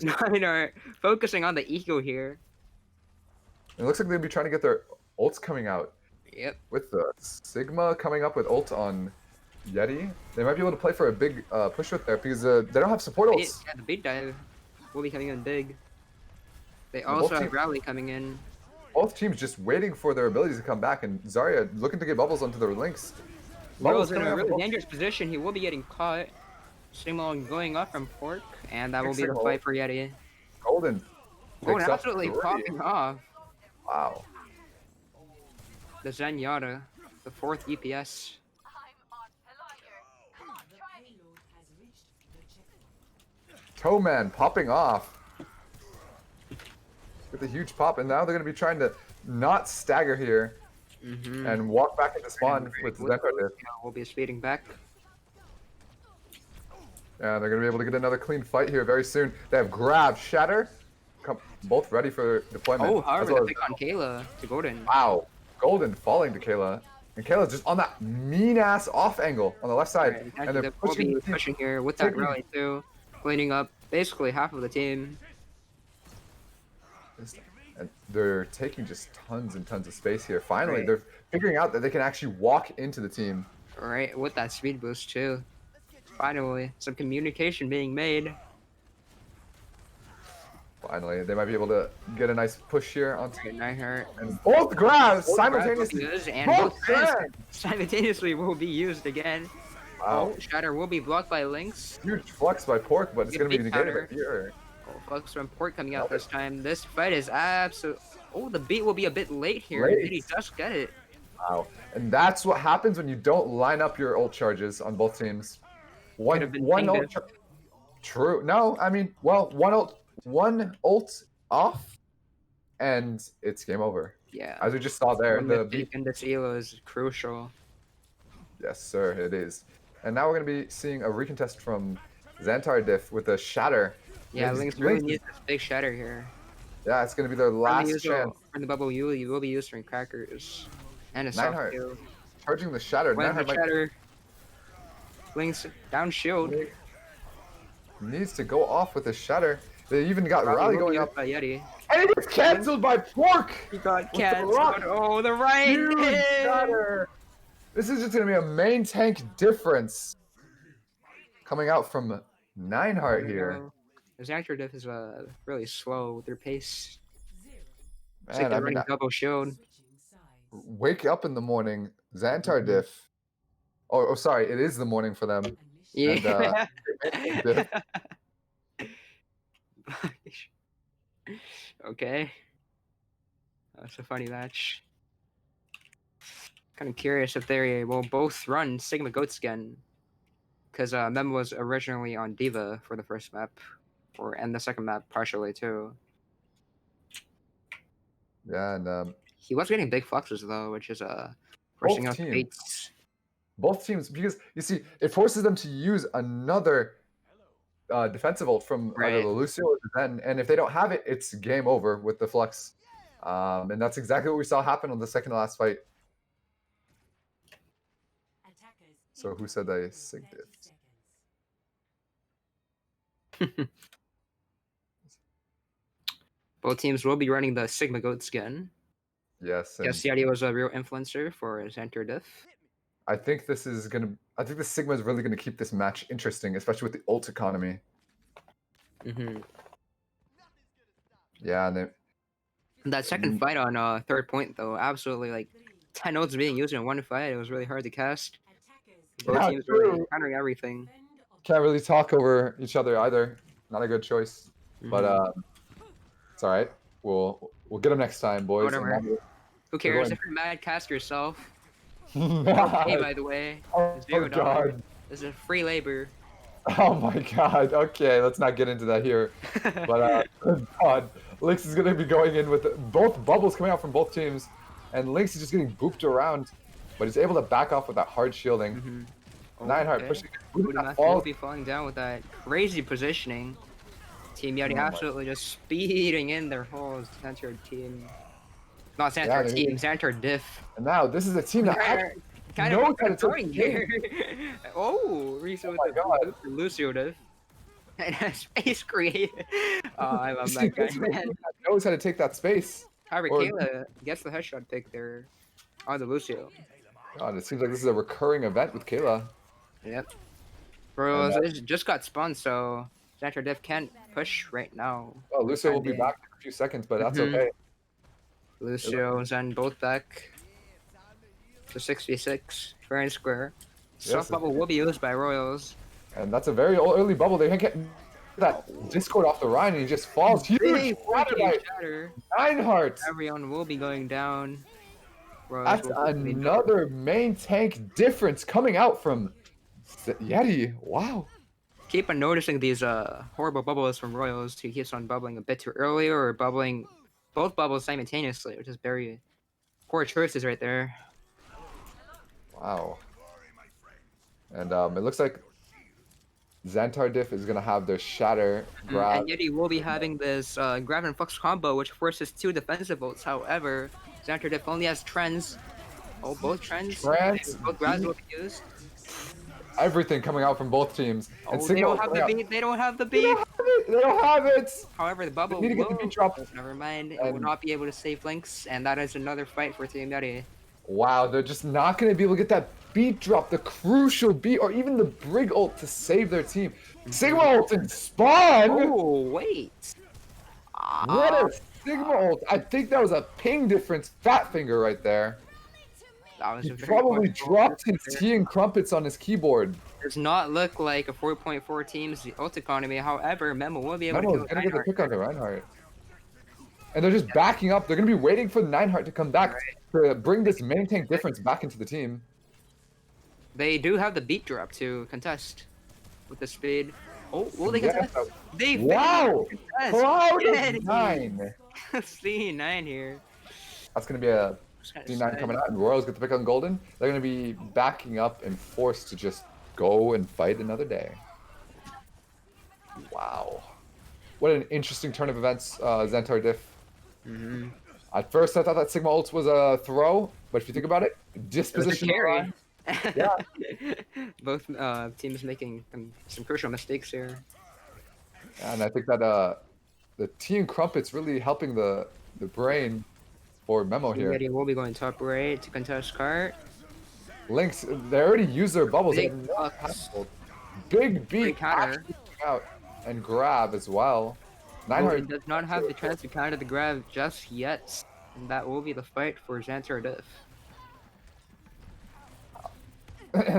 Nineheart focusing on the eco here. It looks like they'd be trying to get their ults coming out. Yep. With the Sigma coming up with ult on Yeti, they might be able to play for a big push with there because they don't have support ults. Yeah, the big dive will be coming in big. They also have Rally coming in. Both teams just waiting for their abilities to come back, and Zarya looking to get bubbles onto their Lynx. Bubbles in a really dangerous position. He will be getting caught. Signal going up from Pork, and that will be the fight for Yeti. Golden. Oh, and absolutely popping off. Wow. The Zenyatta, the 4th EPS. Toeman popping off with a huge pop, and now they're going to be trying to not stagger here and walk back into spawn with Zantar. We'll be speeding back. Yeah, they're going to be able to get another clean fight here very soon. They have Grab, Shatter, both ready for deployment. Oh, however, the pick on Kayla to Golden. Wow. Golden falling to Kayla. And Kayla's just on that mean-ass off angle on the left side. Right, and they're pushing here with that rally too. Cleaning up basically half of the team. And they're taking just tons and tons of space here. Finally, they're figuring out that they can actually walk into the team. Right, with that speed boost too. Finally, some communication being made. Finally, they might be able to get a nice push here onto Nineheart. and both grabs simultaneously. Both grabs simultaneously will be used again. Wow. Oh, Shatter will be blocked by Lynx. Huge flux by Pork, but it's going to be negated by here. Oh, flux from Pork coming out this time. This fight is absolute. Oh, the beat will be a bit late here. He does get it. Wow. And that's what happens when you don't line up your ult charges on both teams. One ult. True. No, I mean, well, one ult off, and it's game over. Yeah. As we just saw there, the beat in this elo is crucial. Yes, sir, it is. And now we're going to be seeing a recontest from Zantar Diff with a shatter. Yeah, Lynx really needs this big shatter here. Yeah, it's gonna be their last chance. From the bubble, you will be used for crackers and a soft Nineheart kill. charging the shatter. Wins the Nineheart shatter. Lynx down shield. needs to go off with a shatter. They even got Rally going up. By Yeti. And it gets cancelled by Pork! He got With the cancelled. rock. Oh, the right Huge hit. shatter. This is just gonna be a main tank difference coming out from Nineheart here. Zantar Diff is really slow with their pace. It's Man, like they're running double shield. wake up in the morning, Zantar Diff. Oh, sorry, it is the morning for them. Yeah. And, Okay. That's a funny match. Kind of curious if they will both run Sigma Goats again. Because Mem was originally on Diva for the first map. And the second map partially too. yeah, and He was getting big fluxes though, which is forcing out teams. baits. Both teams, because you see, it forces them to use another defensive ult from either the Lucio or the Zen, and if they don't have it, it's game over with the Flux. And that's exactly what we saw happen on the second to last fight. So who said they sig Diff? Both teams will be running the Sigma Goat skin. Yes. Yes, Yeti was a real influencer for Zantar Diff. I think this is gonna. I think the Sigma is really gonna keep this match interesting, especially with the ult economy. Yeah, and that second fight on third point though, absolutely like 10 ults being used in one fight. It was really hard to cast. Both teams were countering everything. Can't really talk over each other either. Not a good choice, but it's all right. We'll get them next time, boys. Whatever. Who cares if you're mad? Cast yourself. Okay, by the way. Oh God. This is free labor. Oh my God. Okay, let's not get into that here. But God, Lynx is gonna be going in with both bubbles coming out from both teams, and Lynx is just getting booped around, but he's able to back off with that hard shielding. Nineheart pushing. Will be falling down with that crazy positioning. Team Yeti absolutely just speeding in their whole Zantar team. Not Zantar team, Zantar Diff. And now this is a team that kind knows of how to take here. Riso with the Lucio Diff. And a space created. Oh, I love that guy, man. Knows how to take that space. However, Kayla gets the headshot pick there on the Lucio. God, it seems like this is a recurring event with Kayla. Yep. Bro, it just got spun, so Zantar Diff can't push right now. Oh, Lucio will be back in a few seconds, but that's okay. Lucio's and both back to 6v6, fair and square. Soft bubble will be used by Royals. And that's a very early bubble. They can't get that Discord off the Rhine, and he just falls. Huge shatter. Nineheart. Everyone will be going down. Royals that's another main tank difference coming out from Yeti. Wow. Keep on noticing these horrible bubbles from Royals. He keeps on bubbling a bit too early or bubbling both bubbles simultaneously, which is very poor choices right there. Wow. And it looks like Zantar Diff is gonna have their shatter grab. And Yeti will be having this grab and flux combo, which forces 2 defensive ults. However, Zantar Diff only has trends. Oh, both trends. Both grabs will be used. Everything coming out from both teams. And they don't have the beat. They don't have the beat. They don't have it. However, the bubble need to get the beat drop. Never mind. It will not be able to save Lynx, and that is another fight for Team Yeti. Wow, they're just not going to be able to get that beat drop, the crucial beat, or even the Brig ult to save their team. Sigma ult and Spawn! Oh, wait. What a Sigma ult. I think that was a ping difference fat finger right there. That was he probably dropped his tea and crumpets on his keyboard. Does not look like a 4.4 team's ult economy. However, Memo will be able to get the pick on the Reinhardt. And they're just backing up. They're going to be waiting for Nineheart to come back to bring this main tank difference back into the team. They do have the beat drop to contest with the speed. Oh, will they contest? They wow! Cloud of 9. C9 here. That's going to be a C9 coming out, and Royals get the pick on Golden. They're going to be backing up and forced to just go and fight another day. Wow. What an interesting turn of events, Zantar Diff. Mm-hmm. At first, I thought that Sigma ult was a throw, but if you think about it, It was a disposition. carry. Yeah. Both teams making some crucial mistakes here. And I think that the Tea and Crumpets really helping the brain for Memo here. Yeti will be going top right to contest cart. Lynx, they already used their bubbles. They Big have no bucks. hold. Big beat Great counter. actually out and grab as well. But 900 it does not have the chance to counter the grab just yet. And that will be the fight for Zantar Diff.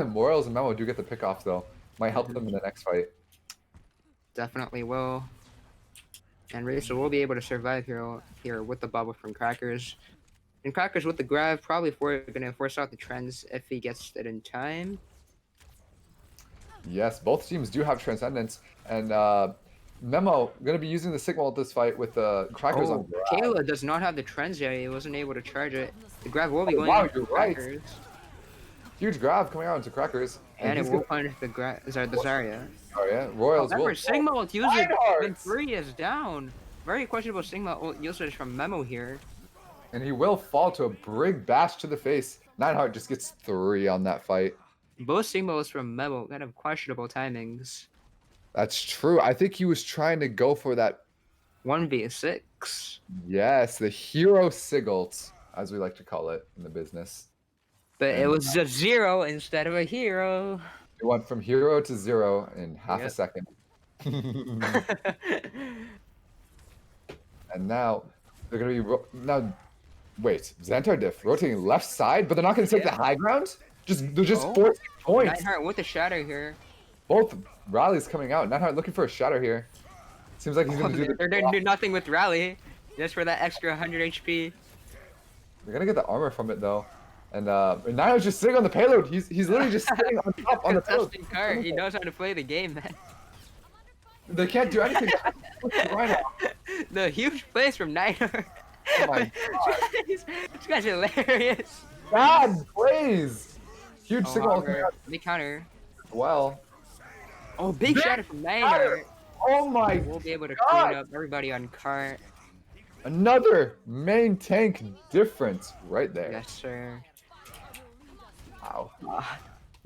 Morals and Memo do get the pickoff though. Might help them in the next fight. Definitely will. And Racer will be able to survive here with the bubble from Crackers. And Crackers with the grab probably gonna force out the trends if he gets it in time. Yes, both teams do have Transcendence, and Memo gonna be using the Sigma ult this fight with the Crackers on grab. Kayla does not have the trends yet. He wasn't able to charge it. The grab will be Oh, going wow, into you're right. Crackers. Huge grab coming out into Crackers. And it he's will gonna- punish the Zarya. Oh yeah, Royals However, will. Sigma ult usage Reinhardt! when 3 is down. Very questionable Sigma ult usage from Memo here. And he will fall to a big bash to the face. Nineheart just gets 3 on that fight. Both Sigma ults from Memo kind of questionable timings. That's true. I think he was trying to go for that. 1v6. Yes, the hero Sigult, as we like to call it in the business. But it was a 0 instead of a hero. It went from hero to 0 in half a Yep. second. And now they're gonna be now. Wait, Zantar Diff rotating left side, but they're not gonna take the high ground. They're just Oh. forcing points. Nightheart with the shadow here. Both rallies coming out. Nightheart looking for a shadow here. Seems like he's gonna do They're gonna do nothing with Rally. Just for that extra 100 HP. They're gonna get the armor from it though. And Nightheart's just sitting on the payload. He's literally just sitting on top on the payload. Contesting cart. He knows how to play the game, man. They can't do anything. Right now. The huge plays from Nightheart. Oh my This guy's hilarious. God, plays. Huge signal coming out Big counter. as well. Oh, big shadow from Nightheart. Oh my We'll be able to God. clean up everybody on cart. Another main tank difference right there. Yes, sir. Wow.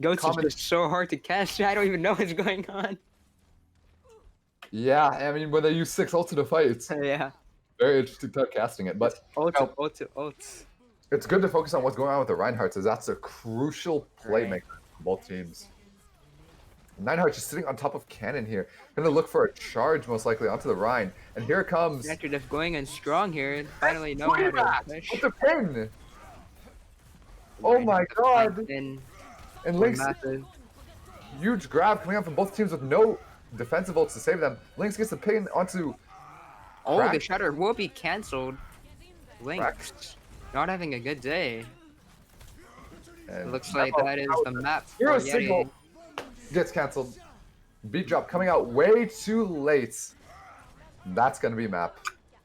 Goats Common- is just so hard to catch. I don't even know what's going on. Yeah, I mean when they use 6 ults in a fight, it's Yeah. very interesting time casting it. But Ult, No. ult. it's good to focus on what's going on with the Reinhardts, as that's a crucial playmaker Right. for both teams. Nineheart just sitting on top of Cannon here. Gonna look for a charge most likely onto the Rhine. And here it comes. After Diff going in strong here, finally know how to push. With the pin! Oh my God. And And Lynx, massive. huge grab coming out from both teams with no defensive ults to save them. Lynx gets the pin onto Oh, the Crack. shutter will be cancelled. Lynx, not having a good day. and It looks like Memo that is out. the map for Hero Yeti. signal gets cancelled. Beat drop coming out way too late. That's gonna be map.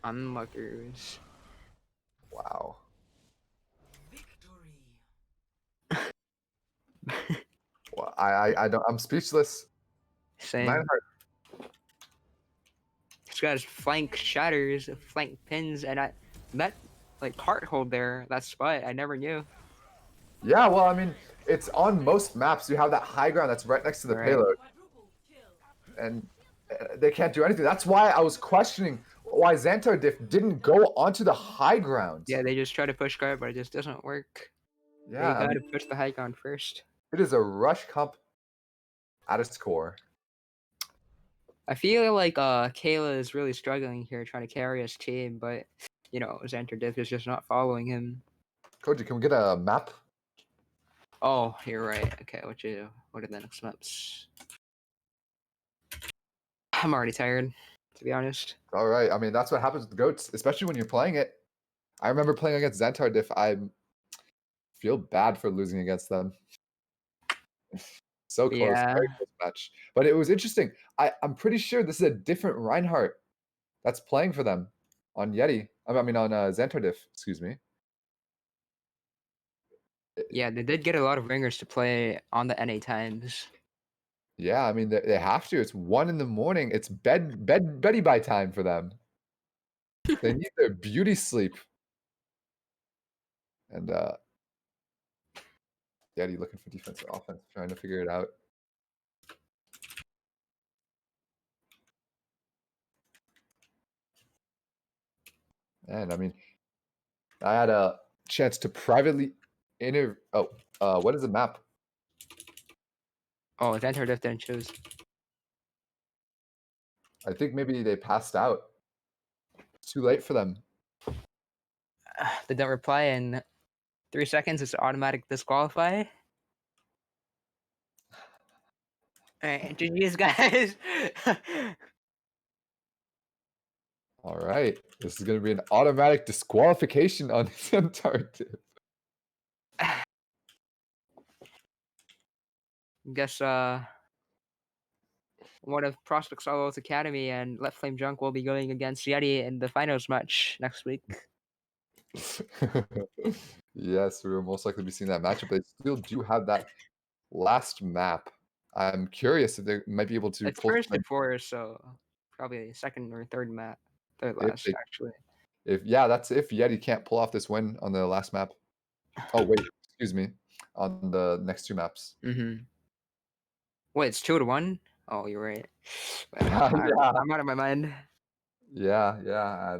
Unluckers. Wow. Well, I don't. I'm speechless. Same. Nineheart. He's got his flank shatters, flank pins, and that like heart hold there, that spot, I never knew. Yeah, well, I mean, it's on most maps. You have that high ground that's right next to the Right. payload, and they can't do anything. That's why I was questioning why Zantar Diff didn't go onto the high ground. Yeah, they just try to push guard, but it just doesn't work. Yeah, They gotta push the high ground first. it is a rush comp at its core. I feel like Kayla is really struggling here trying to carry his team, but you know, Zantar Diff is just not following him. Koji, can we get a map? Oh, you're right. Okay, what are the next maps? I'm already tired, to be honest. All right. I mean, that's what happens with the goats, especially when you're playing it. I remember playing against Zantar Diff. I feel bad for losing against them. So close, Yeah. very close match. But it was interesting. I'm pretty sure this is a different Reinhardt that's playing for them on Yeti. I mean, on Zantar Diff. Excuse me. Yeah, they did get a lot of ringers to play on the NA times. Yeah, I mean they have to. It's 1 in the morning. It's beddy by time for them. They need their beauty sleep. And Yeti looking for defense or offense, trying to figure it out. And I mean, I had a chance to privately what is the map? Oh, Zantar Diff didn't choose. I think maybe they passed out. It's too late for them. They don't reply in 3 seconds. It's automatic disqualify. Alright, GG's guys. All right. This is going to be an automatic disqualification on Zantar. Guess one of Prospect Solo's Academy and Left Flame Junk will be going against Yeti in the finals match next week. Yes, we will most likely be seeing that matchup. They still do have that last map. I'm curious if they might be able to It's pull first something to four, so probably second or third map. Third if last, they actually. that's if Yeti can't pull off this win on the last map. Oh wait, excuse me. On the next 2 maps. Mm-hmm. Wait, it's 2-1? Oh, you're right. Yeah. I'm out of my mind. Yeah.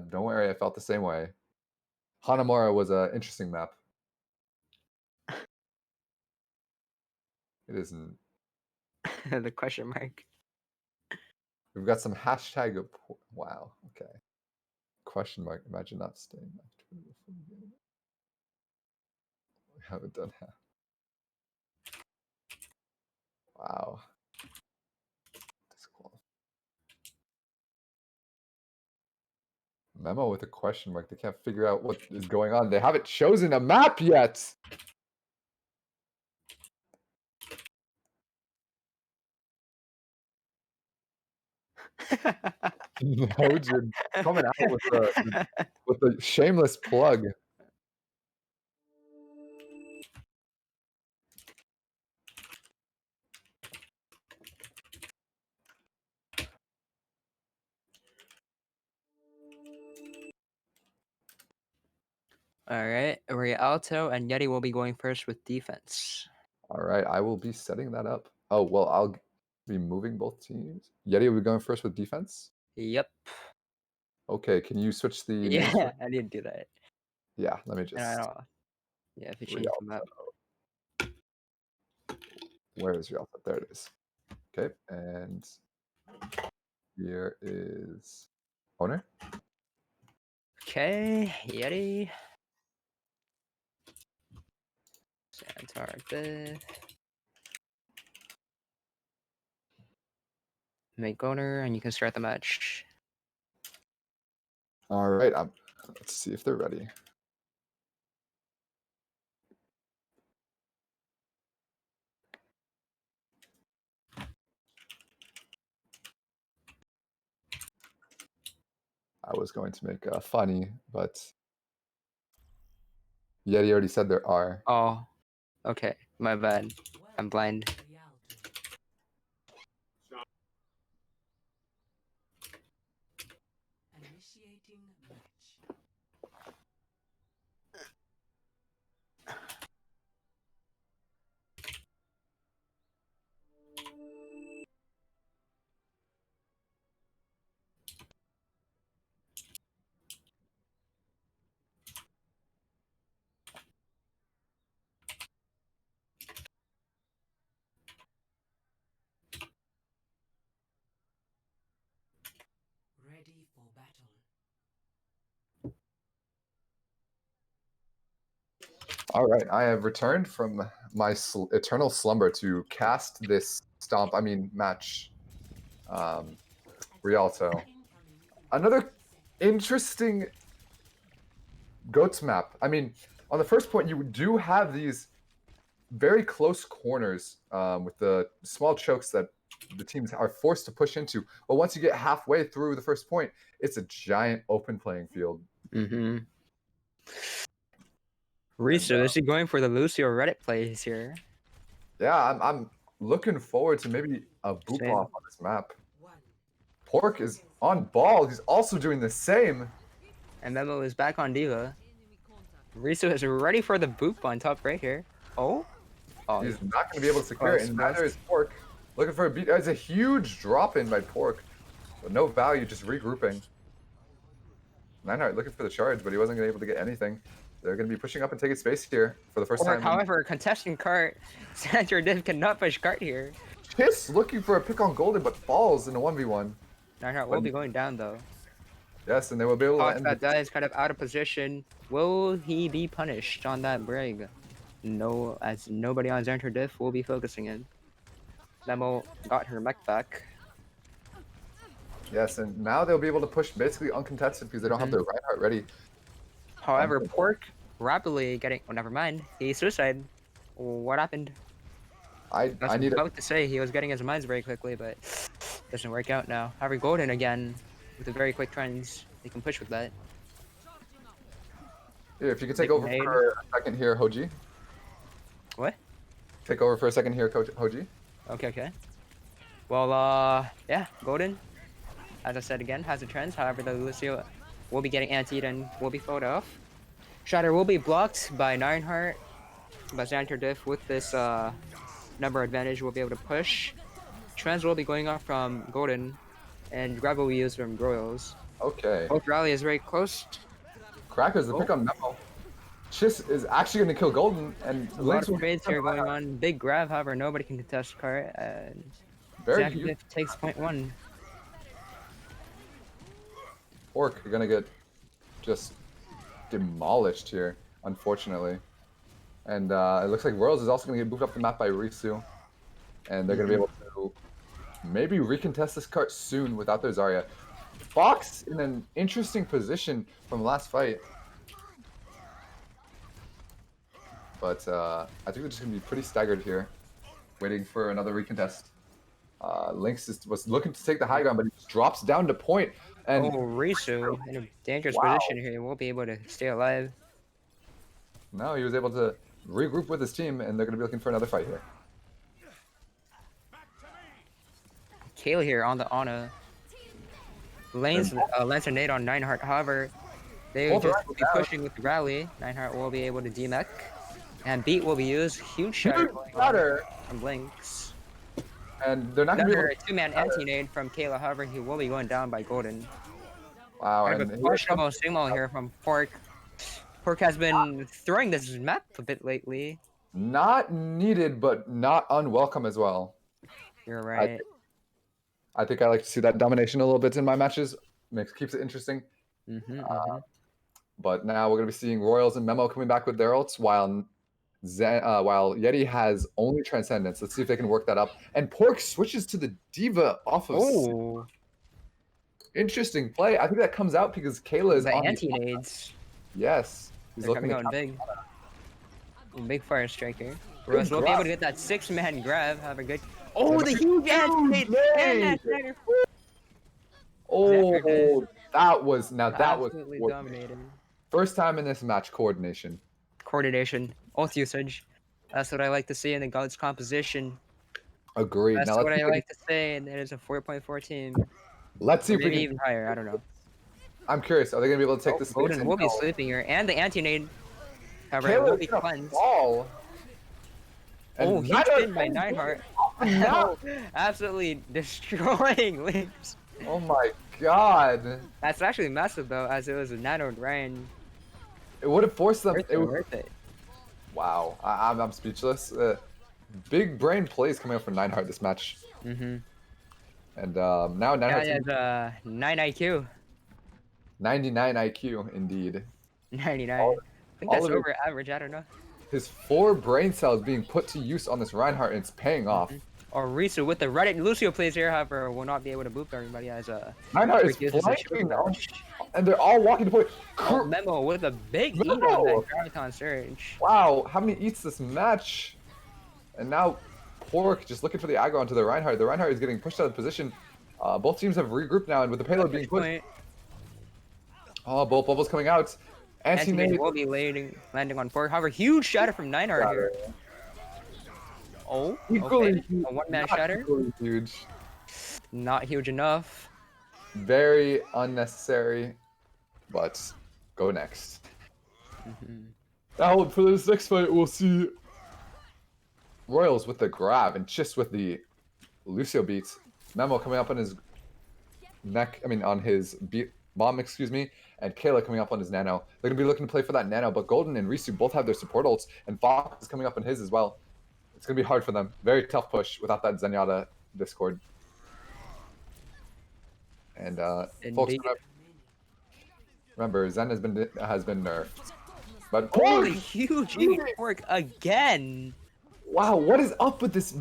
Don't worry, I felt the same way. Hanamura was an interesting map. It isn't. The question mark. We've got some hashtag. Wow. Okay. Question mark. Imagine not staying after the full game. We haven't done that. Wow. Memo with a question mark. They can't figure out what is going on. They haven't chosen a map yet. Nojin coming out with the shameless plug. All right, Rialto and Yeti will be going first with defense. All right, I will be setting that up. Oh, well, I'll be moving both teams. Yeti will be going first with defense. Yep. Okay, can you switch the names? Yeah, I need to do that. Yeah, let me And I just. don't. Yeah, if you change the map. Where is Rialto? There it is. Okay, and here is owner. Okay, Yeti. Zantar Diff. Make owner, and you can start the match. All right, let's see if they're ready. I was going to make a funny, but Yeti already said there are. Oh, okay, my bad. I'm blind. Initiating match. Ready for battle. All right, I have returned from my eternal slumber to cast this match. Rialto. Another interesting goats map. I mean, on the first point, you do have these very close corners with the small chokes that the teams are forced to push into. But once you get halfway through the first point, it's a giant open playing field. Mm-hmm. Riso, is he going for the Lucio Reddit plays here? Yeah, I'm looking forward to maybe a boop Same. off on this map. One. Pork is on ball. He's also doing the same. And Memo is back on Diva. Risu is ready for the boop on top right here. Oh? Oh, He's not going to be able to secure it, and neither is Pork. Looking for a beat. It's a huge drop in by Pork. But no value, just regrouping. Nineheart looking for the charge, but he wasn't able to get anything. They're going to be pushing up and taking space here for the first Pork, time. however, contesting cart. Zantar Diff cannot push cart here. Kiss looking for a pick on Golden, but falls in a 1v1. Nineheart will be going down though. Yes, and they will be able to Fox end that is kind of out of position. Will he be punished on that brig? No, as nobody on Zantar Diff will be focusing in. Memo got her mech back. Yes, and now they'll be able to push basically uncontested because they don't have their Reinhardt ready. However, Pork rapidly getting. Oh, never mind. He suicide. What happened? I I need was a, about to say he was getting his mines very quickly, but doesn't work out now. However, Golden again with the very quick trends. They can push with that. here, if you could take Big over nade. for a second here, Hoji. What? Take over for a second here, Coach Hoji. Okay, okay. Well, yeah, Golden, as I said again, has the trends. However, the Lucio will be getting antied and will be fought off. Shatter will be blocked by Nineheart, but Zantar Diff with this number advantage will be able to push. Trends will be going off from Golden, and grab will be used from Royals. Okay. Both rally is very close. Crackers, the pick on Memo. Chiss is actually going to kill Golden, and A lot Lynx of will trades here going on. Big grab, however, nobody can contest cart, and very Zantar useful. Diff takes point one. Pork are going to get just demolished here, unfortunately. And it looks like Royals is also going to get moved up the map by Risu. And they're going to be able to maybe recontest this cart soon without their Zarya. Fox in an interesting position from last fight. But I think they're just going to be pretty staggered here, waiting for another recontest. Lynx was looking to take the high ground, but he just drops down to point. And Oh, Risu in a dangerous Wow. position here. He won't be able to stay alive. now he was able to regroup with his team, and they're going to be looking for another fight here. Kale here on the Ana. Lane's Lancer nade on Nineheart. However, they Both just right will be now. pushing with the rally. Nineheart will be able to demech. And beat will be used. Huge shatter Huge going shatter, on from Blinks. and they're not going to be Another able to... two-man anti-nade from Kayla. However, he will be going down by Golden. Wow, Kind and of a here questionable signal here from Pork. Pork has been throwing this map a bit lately. not needed, but not unwelcome as well. You're right. I think I like to see that domination a little bit in my matches. Keeps it interesting. But now we're going to be seeing Royals and Memo coming back with their ults, while Yeti has only Transcendence. Let's see if they can work that up. And Pork switches to the Diva off of... Oh, Interesting play. I think that comes out because Kayla is the on anti-nades. Yes. He's They're looking coming to out big. Big fire striker. Rose will be able to get that 6-man grab. Have a good. Oh, the huge anti-nade! And that Snyder Oh, that was... Now that was... absolutely coordination. dominated. First time in this match, coordination. Coordination, ult usage. That's what I like to see in the God's composition. Agreed. That's Now what let's see I if we like to say, and it is a 4.4 team. let's see Or if we maybe can... even higher, I don't know. I'm curious. Are they going to be able to take this? Odin will be sleeping here, and the anti-nade. However, it will be cleansed. Fall. Oh, huge spin by Nineheart. No. Absolutely destroying Lynx. Oh my god. That's actually massive though, as it was a nanoed Ryan. It would have forced them. Worth It it, would, worth it. wow. I'm speechless. Big brain plays coming up for Nineheart this match. Mm-hmm. And now Yeah, Nineheart's he has 9 IQ. 99 IQ indeed. 99. All- I think all that's of it- over average, I don't know. His 4 brain cells being put to use on this Reinhardt, and it's paying off. Or Risu with the Reddit. Lucio plays here, however, will not be able to boop everybody as a. Reinhardt is uses a shield flanking, on- dash. and they're all walking to point. Oh, Memo with a big eat on Memo! that Graviton Surge. Wow, how many eats this match? And now Pork just looking for the aggro onto the Reinhardt. The Reinhardt is getting pushed out of position. Both teams have regrouped now, and with the payload being pushed. Point. Oh, both bubbles coming out. Anti-nade Anti-nade. will be landing on Pork. However, huge shatter from Nineheart here. Oh, Equally okay. A one-man not shatter. equally huge. Not huge enough. Very unnecessary, but go next. Now for this next fight, we'll see Royals with the grab and Chist with the Lucio beats. Memo coming up on his neck, on his bomb, excuse me, and Kayla coming up on his nano. They're going to be looking to play for that nano, but Golden and Risu both have their support ults, and Fox is coming up on his as well. It's going to be hard for them. Very tough push without that Zenyatta Discord. And folks, Indeed. remember, Zen has been nerfed. But Holy huge work again. wow, what is up with this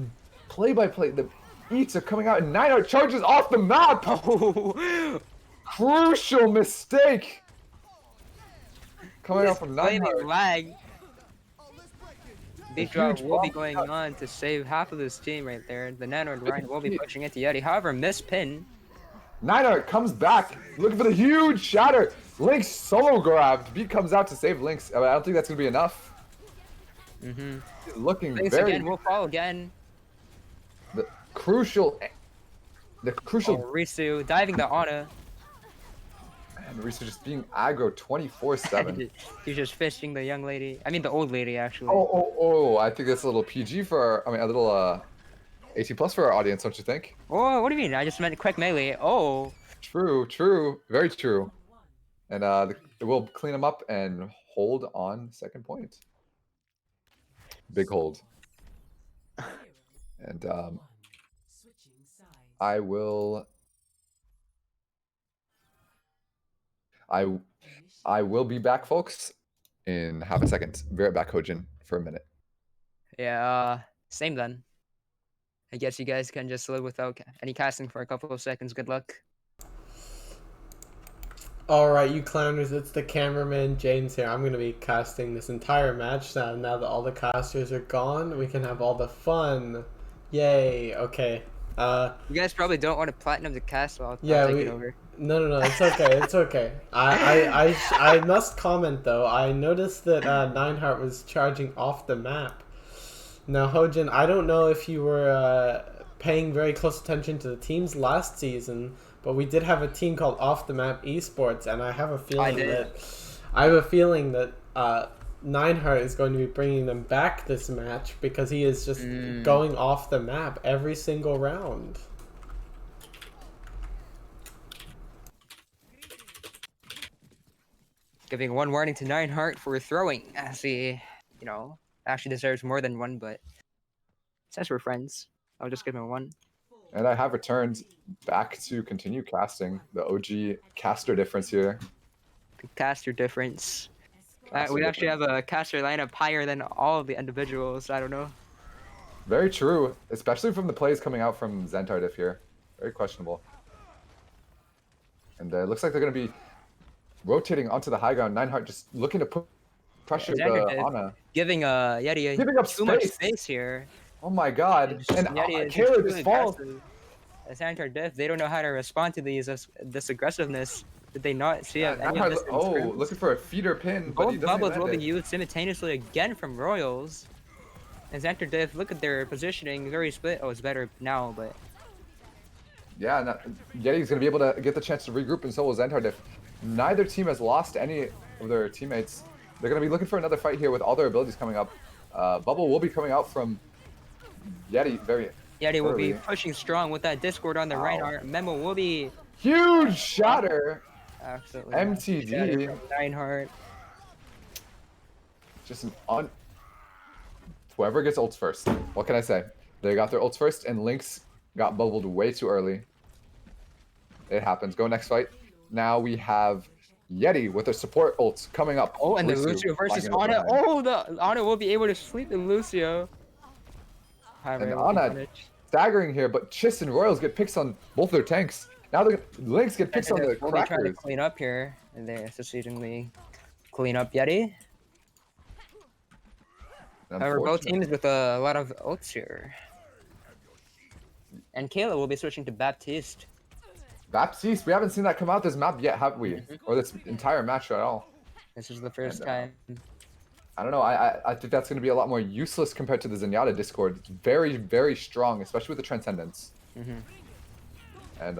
play-by-play? The eats are coming out, and 9 charges off the map. Oh, Crucial mistake. Coming out from Flaming 9. lag. Big drop huge will be bomb going shot. on to save half of this team right there. The Nano and Ryan will be pushing into Yeti. However, miss pin. 9 comes back, looking for the huge shatter. Lynx solo grabbed. Beat comes out to save Lynx. I don't think that's gonna be enough. Looking Lynx very again will fall again. the crucial. Oh, Risu diving the Ana. And Reese just being aggro 24/7. He's just fishing the young lady. I mean, the old lady, actually. Oh! I think that's a little PG for a little 18 plus for our audience, don't you think? Oh, what do you mean? I just meant quick melee. Oh. True, very true. And we'll clean them up and hold on second point. Big hold. And Switching sides. I will be back, folks, in half a second. Be right back, Hojin, for a minute. Yeah, same then. I guess you guys can just live without any casting for a couple of seconds. Good luck. Alright, you clowners, it's the cameraman James here. I'm going to be casting this entire match now that all the casters are gone. We can have all the fun. Yay, okay. You guys probably don't want to platinum the cast, so I'll take it over. No, it's okay, it's okay. I must comment though, I noticed that Nineheart was charging off the map. Now, Hojin, I don't know if you were paying very close attention to the teams last season, but we did have a team called Off the Map Esports, and I have a feeling that Nineheart is going to be bringing them back this match because he is just going off the map every single round. Giving one warning to Nineheart for throwing, as he, actually deserves more than one, but since we're friends, I'll just give him one. And I have returned back to continue casting. The OG caster difference here. The caster difference. Caster We actually difference. have a caster lineup higher than all of the individuals. I don't know. Very true, especially from the plays coming out from Zantar Diff here. Very questionable. And it looks like they're going to be rotating onto the high ground. Nineheart just looking to put pressure Zantar the Diff Ana. Giving Yeti Giving up too much space. space here. Oh my god. And Yeti is Kayla too just falls. aggressive. Zantar Diff, they don't know how to respond to this aggressiveness. Did they not see any of Nineheart, this in scrims? looking for a feeder pin, but he Both doesn't bubbles land will be it. used simultaneously again from Royals. And Zantar Diff, look at their positioning, very split. Oh, it's better now, but Yeah, Yeti's going to be able to get the chance to regroup, and so will Zantar Diff. Neither team has lost any of their teammates. They're going to be looking for another fight here with all their abilities coming up. Bubble will be coming out from Yeti very Yeti will be early. pushing strong with that Discord on the Wow. Reinhardt. Memo will be Huge shatter. absolutely MTD. from Reinhardt. Just an whoever gets ults first. What can I say? They got their ults first, and Lynx got bubbled way too early. It happens. Go next fight. Now we have Yeti with their support ults coming up. Oh, and the Risu Lucio versus flagging up Ana. behind. Oh, the Ana will be able to sweep the Lucio. However, And it will be Ana punished. staggering here, but Chist and Royals get picks on both their tanks. Now the Lynx get picks on the We'll be trying to crackers. clean up here, and they're succeedingly clean up Yeti. However, both Unfortunate. teams with a lot of ults here. And Kayla will be switching to Baptiste. Baptiste, we haven't seen that come out this map yet, have we? Mm-hmm. Or this entire match at all. This is the first And, time. I don't know. I think that's going to be a lot more useless compared to the Zenyatta Discord. It's very, very strong, especially with the Transcendence. And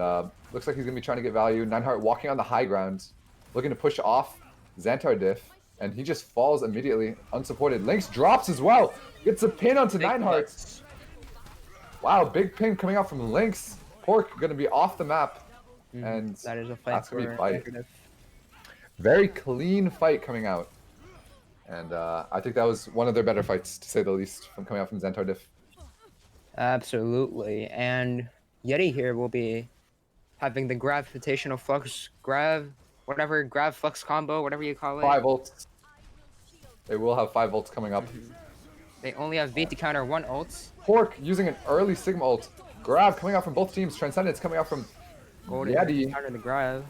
looks like he's going to be trying to get value. Nineheart walking on the high ground, looking to push off Zantar Diff, and he just falls immediately, unsupported. Lynx drops as well. Gets a pin onto Nineheart. Wow, big pin coming out from Lynx. Pork going to be off the map. And that is a fight that's going to be a for fight. Diff. Very clean fight coming out. And I think that was one of their better fights, to say the least, from coming out from Zantar Diff. Absolutely. And Yeti here will be having the gravitational flux grav flux combo, whatever you call it. 5 ults. They will have 5 ults coming up. They only have V to counter 1 ult. Pork using an early Sigma ult. Grab coming out from both teams. Transcendence coming out from Golden Yeti. counter the grav.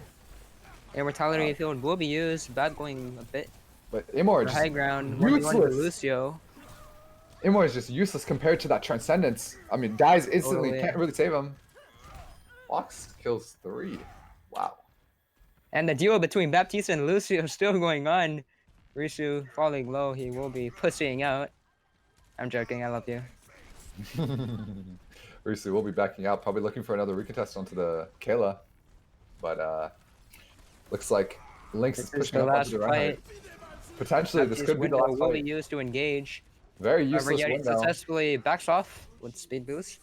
Immortality field will be used. Bad going a bit. But Immor For high just ground. 1v1 to useless. Lucio. Immor is just useless compared to that Transcendence. I mean, dies instantly. Totally. Can't really save him. Fox kills 3. Wow. And the duel between Baptiste and Lucio is still going on. Risu falling low. He will be pussying out. I'm joking. I love you. Risu will be backing out, probably looking for another recontest onto the Kayla. But looks like Lynx is This is pushing the up last onto the right. fight. Potentially, this could be the last will be fight. used to engage. Very However, useless Yeti window. successfully backs off with speed boost.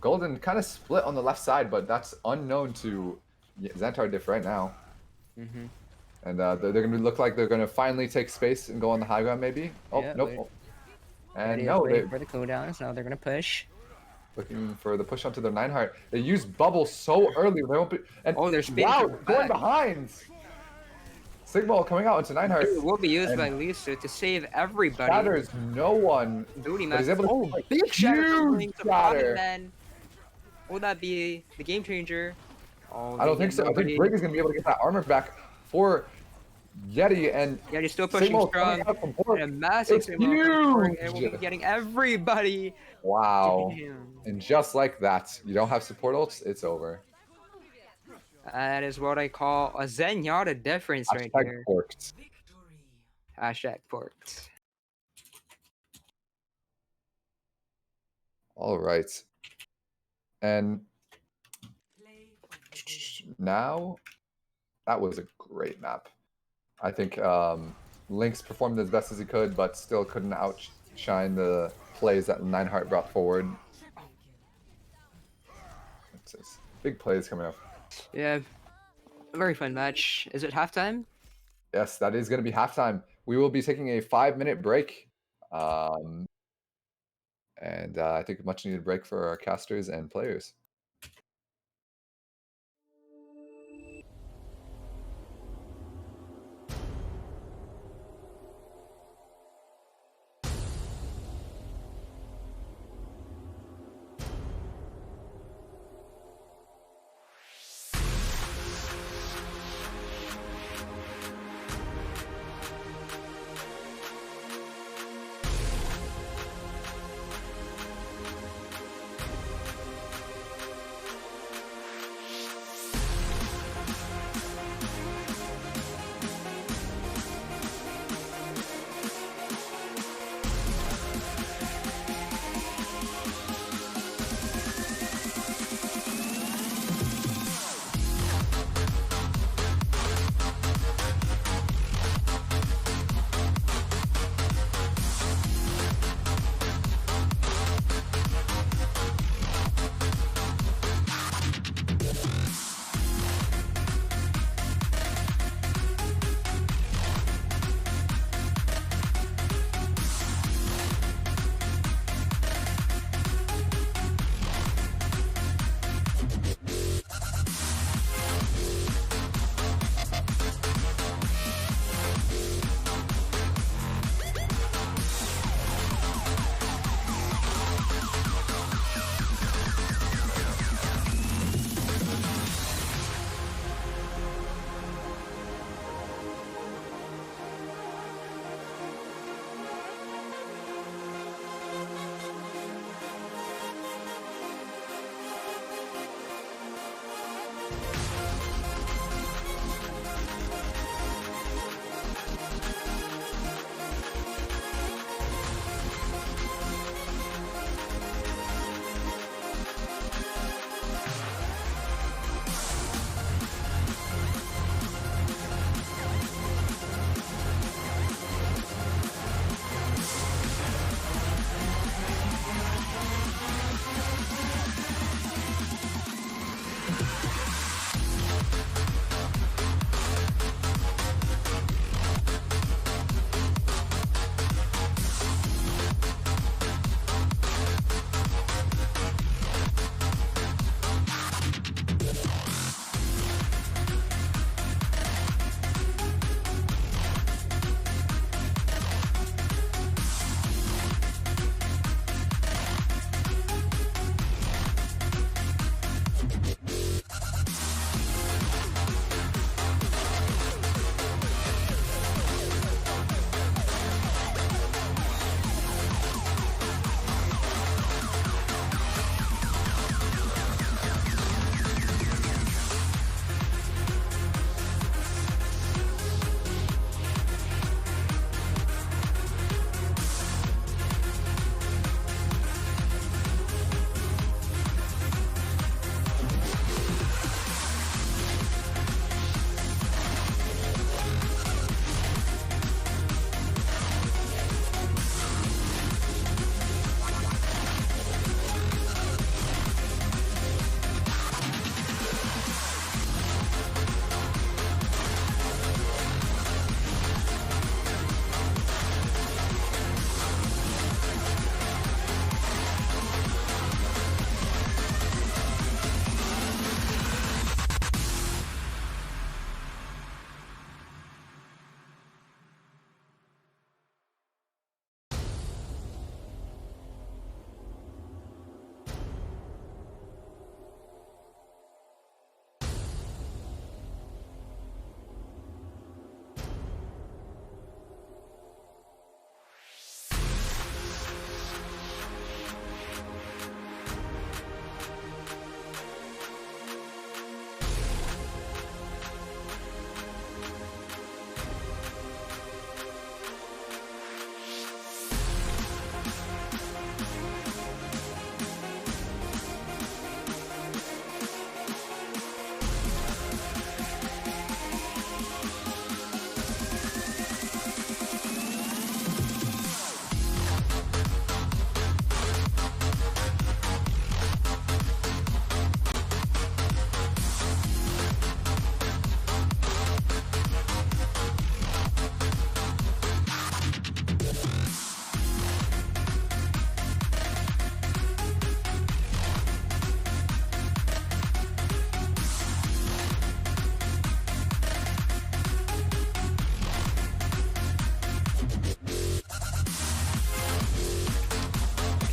Golden kind of split on the left side, but that's unknown to Zantar Diff right now. And they're going to look like they're going to finally take space and go on the high ground, maybe. Oh, Yeah, nope. wait. And Yeti is no, waiting they're for the cooldowns. Now they're gonna push. looking for the push onto their Nineheart. They use bubble so early. They won't be. And Oh, they're speeding wow, from the going back. behind. Sigma coming out into Nineheart. It will be used And by Lisa to save everybody. Shatters no one. Booty But he's mask. able to Big shatter huge coming to Bobby shatter. then. Will that be the game changer? Oh, I don't they think so. get I think nobody. Brig is going to be able to get that armor back for Yeti, and Yeah, he's still pushing Sigma strong. coming out from Pork. And a massive It's Sigma from Pork, and huge. we'll be getting everybody. Wow. Damn. And just like that, you don't have support ults, it's over. That is what I call a Zenyatta difference right Hashtag here. porked. Hashtag porked. All right. And now, that was a great map. I think Lynx performed as best as he could, but still couldn't outshine the plays that Nineheart brought forward. It's just big plays coming up. Yeah, a very fun match. Is it halftime? Yes, that is going to be halftime. We will be taking a 5-minute break. And I think a much needed break for our casters and players.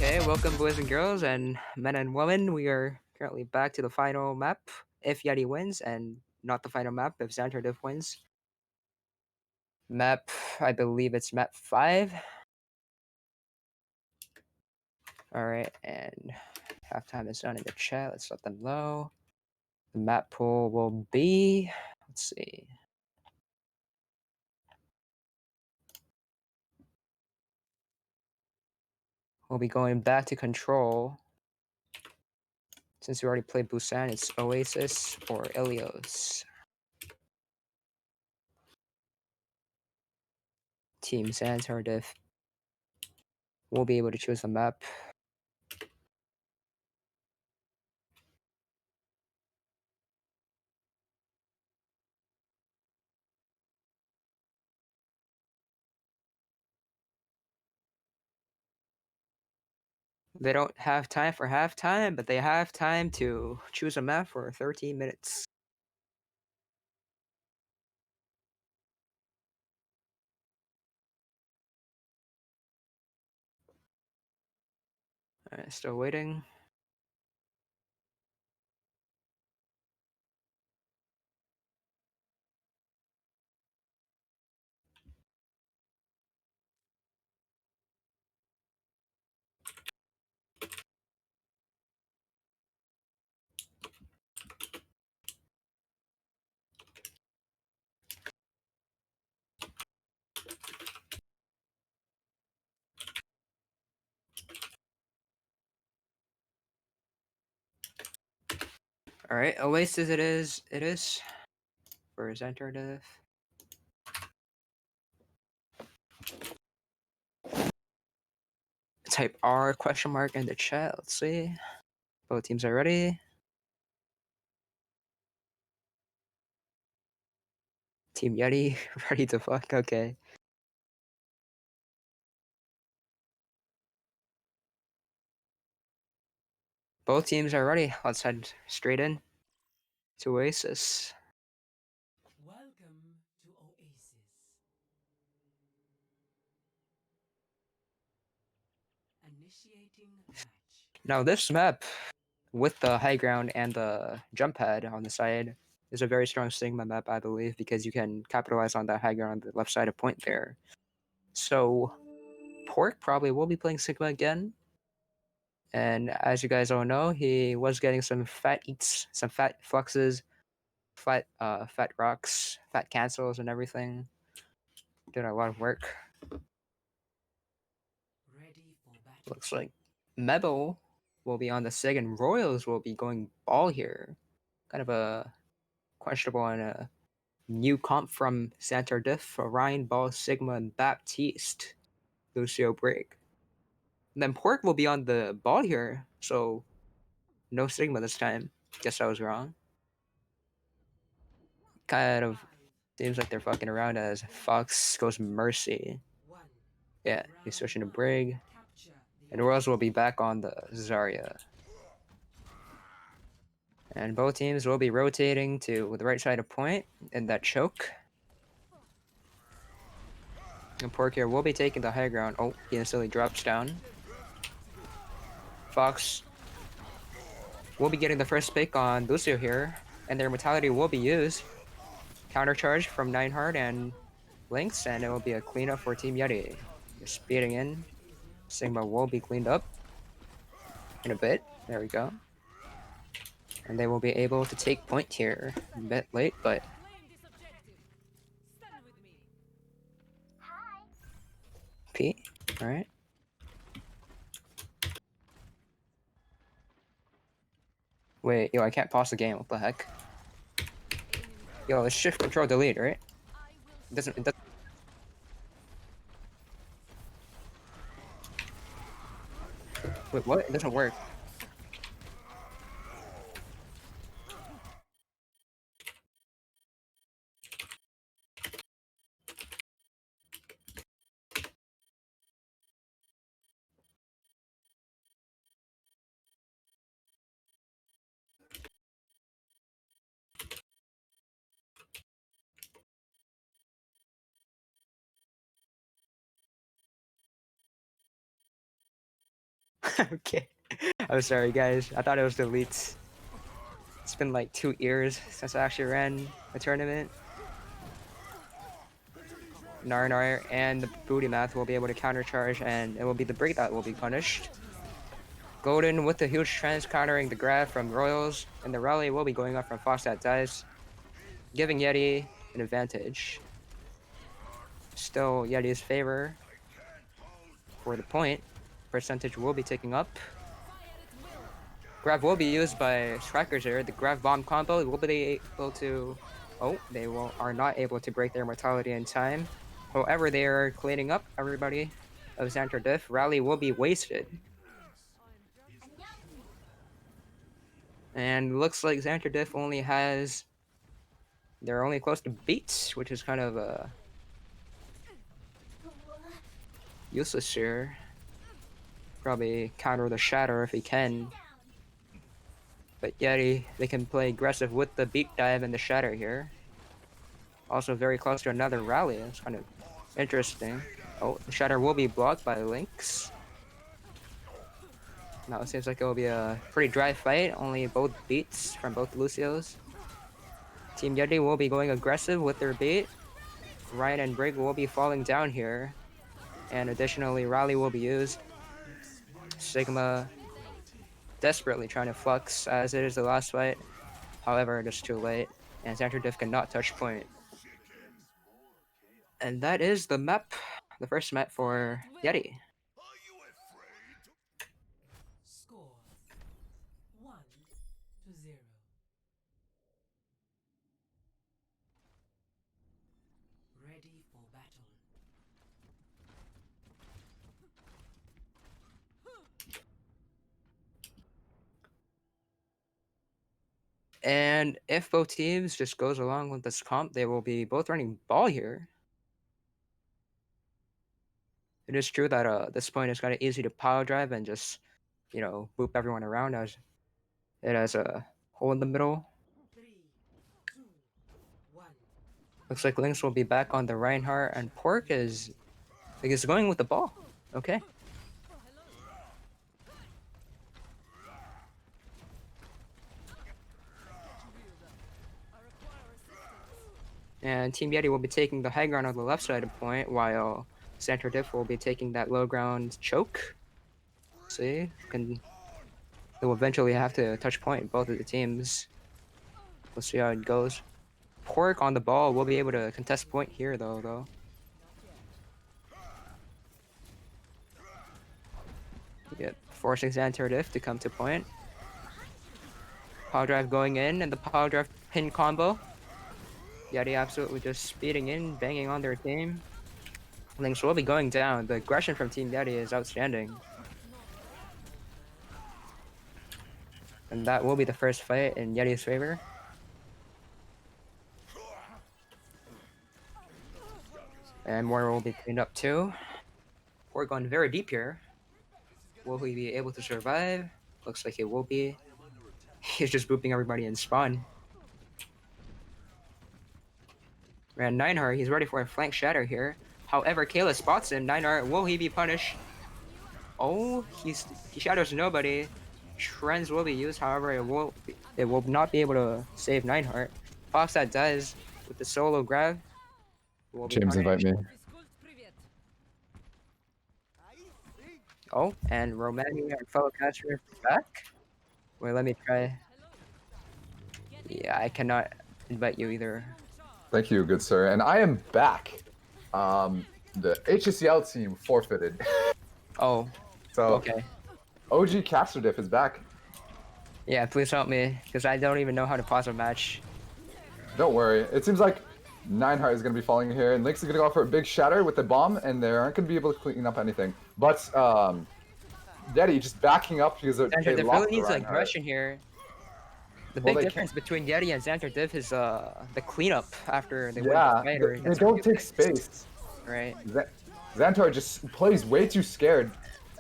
Okay, welcome boys and girls and men and women. We are currently back to the final map if Yeti wins, and not the final map if Zantar Diff wins. Map, I believe it's map 5. Alright, and halftime is done in the chat. Let's let them know. The map pool will be, let's see. We'll be going back to control. Since we already played Busan, it's Oasis or Ilios. Team Zantar Diff will be able to choose the map. They don't have time for halftime, but they have time to choose a map for 13 minutes. Alright, still waiting. Alright, Oasis it is. It is. For Zantar Diff. Type R question mark in the chat. Let's see. Both teams are ready. Team Yeti, ready to fuck? Okay. Both teams are ready. Let's head straight in to Oasis. Welcome to Oasis. Initiating match. Now this map, with the high ground and the jump pad on the side, is a very strong Sigma map, I believe, because you can capitalize on that high ground on the left side of point there. So, Pork probably will be playing Sigma again. And as you guys all know, he was getting some fat eats, some fat fluxes, fat rocks, fat cancels, and everything. Doing a lot of work. Ready for battle. Looks like Mebo will be on the Sig, and Royals will be going ball here. Kind of a questionable and a new comp from Zantar Diff, Orion, Ball, Sigma, and Baptiste. Lucio Break. And then Pork will be on the ball here, so no Sigma this time. Guess I was wrong. Kind of seems like they're fucking around as Fox goes Mercy. One. Yeah, he's switching to Brig. Capture the And Royals will be back on the Zarya. And both teams will be rotating to the right side of point in that choke. And Pork here will be taking the high ground. Oh, he instantly drops down. Fox will be getting the first pick on Lucio here. And their mortality will be used. Counter charge from Nineheart and Lynx, and it will be a cleanup for Team Yeti. Just speeding in. Sigma will be cleaned up in a bit. There we go. And they will be able to take point here. A bit late, but P. Alright. Wait, yo, I can't pause the game. What the heck? Yo, it's shift control delete, right? It doesn't. Wait, what? It doesn't work. Okay. I'm sorry, guys. I thought it was the elites. It's been like 2 years since I actually ran a tournament. Narnar and the booty math will be able to countercharge, and it will be the break that will be punished. Golden with the huge trends countering the grab from Royals, and the rally will be going up from Fox that dies, giving Yeti an advantage. Still Yeti's favor for the point. Percentage will be ticking up. Grab will be used by Strikers here. The grab bomb combo will be able to... Oh, they are not able to break their mortality in time. However, they are cleaning up everybody of Zantar Diff. Rally will be wasted. And looks like Zantar Diff only has... They're only close to beats, which is kind of useless here. Probably counter the Shatter if he can. But Yeti, they can play aggressive with the beat dive and the Shatter here. Also very close to another rally. It's kind of interesting. Oh, the Shatter will be blocked by Lynx. Now it seems like it will be a pretty dry fight. Only both beats from both Lucios. Team Yeti will be going aggressive with their bait. Ryan and Brig will be falling down here. And additionally, Rally will be used. Sigma desperately trying to flux as it is the last fight. However, it is too late. And Zantar Diff cannot touch point. And that is the map. The first map for Yeti. Score 1-0. Ready for battle. And if both teams just goes along with this comp, they will be both running ball here. It is true that this point is kind of easy to power drive and just, you know, boop everyone around as it has a hole in the middle. 3, 2, 1. Looks like Lynx will be back on the Reinhardt, and Pork is going with the ball. Okay. And Team Yeti will be taking the high ground on the left side of point, while Zantar Diff will be taking that low ground choke. See, they will eventually have to touch point, both of the teams. We'll see how it goes. Pork on the ball will be able to contest point here, though. Yep, forcing Zantar Diff to come to point. Power drive going in, and the power drive pin combo. Yeti absolutely just speeding in, banging on their team. Lynx will be going down. The aggression from Team Yeti is outstanding. And that will be the first fight in Yeti's favor. And more will be cleaned up too. We're going very deep here. Will he be able to survive? Looks like he will be. He's just booping everybody in spawn. And Nineheart, he's ready for a flank shatter here. However, Kayla spots him. Nineheart, will he be punished? Oh, he shatters nobody. Trends will be used, however, it will not be able to save Nineheart. Fox that does with the solo grab. Will be James, invite punished. me. Oh, and Romani, our fellow caster, is back. Wait, let me try. Yeah, I cannot invite you either. Thank you, good sir. And I am back. The HSCL team forfeited. Oh, So okay. OG Caster Diff is back. Yeah, please help me, because I don't even know how to pause a match. Don't worry. It seems like Nineheart is going to be falling here, and Lynx is going to go for a big shatter with the bomb, and they aren't going to be able to clean up anything. But Yeti just backing up because they Zantar lost really the needs Reinhardt. aggression here. The Well, big they difference between Yeti and Zantar Diff is the cleanup after they win Yeah, the fight. Or they gets don't take recognized, space. right? Xantar just plays way too scared,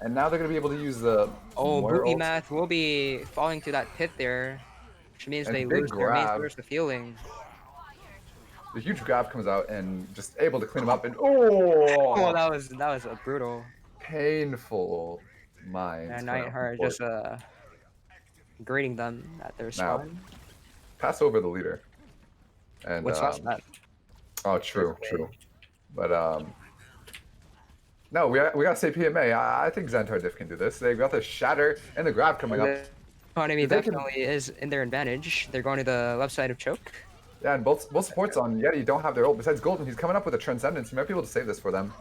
and now they're going to be able to use the Oh, Moira Boopy ult. Math will be falling to that pit there, which means And they big lose their main grab. source of healing. The huge grab comes out and just able to clean him up, and Oh, oh, that was a brutal. painful. Mines. And coming out from Nightheart Port. just greeting them at their Now, spawn. pass over the leader. And What's last map? oh, true. But no, we gotta say PMA. I think Zantar Diff can do this. They got the shatter and the grab coming up. The economy They can- definitely is in their advantage. They're going to the left side of choke. Yeah, and both supports on Yeti don't have their ult. Besides Golden, he's coming up with a Transcendence. He might be able to save this for them.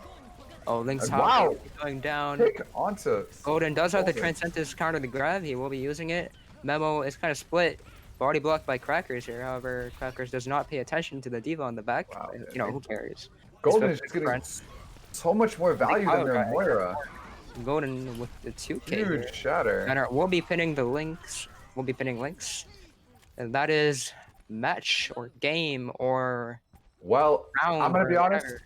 Oh, Link's And hopping, wow! going down. Pick onto Golden does have the Golden. Transcendence counter the grab. He will be using it. Memo is kind of split. Body blocked by Crackers here. However, Crackers does not pay attention to the diva on the back. Wow, You know, who cares? Golden He's is just getting friends. so much more value than their Moira. Golden with the 2K here. Huge shatter. And we'll be pinning the links. We'll be pinning links. And that is match or game or Well, round. I'm gonna be or honest. whatever.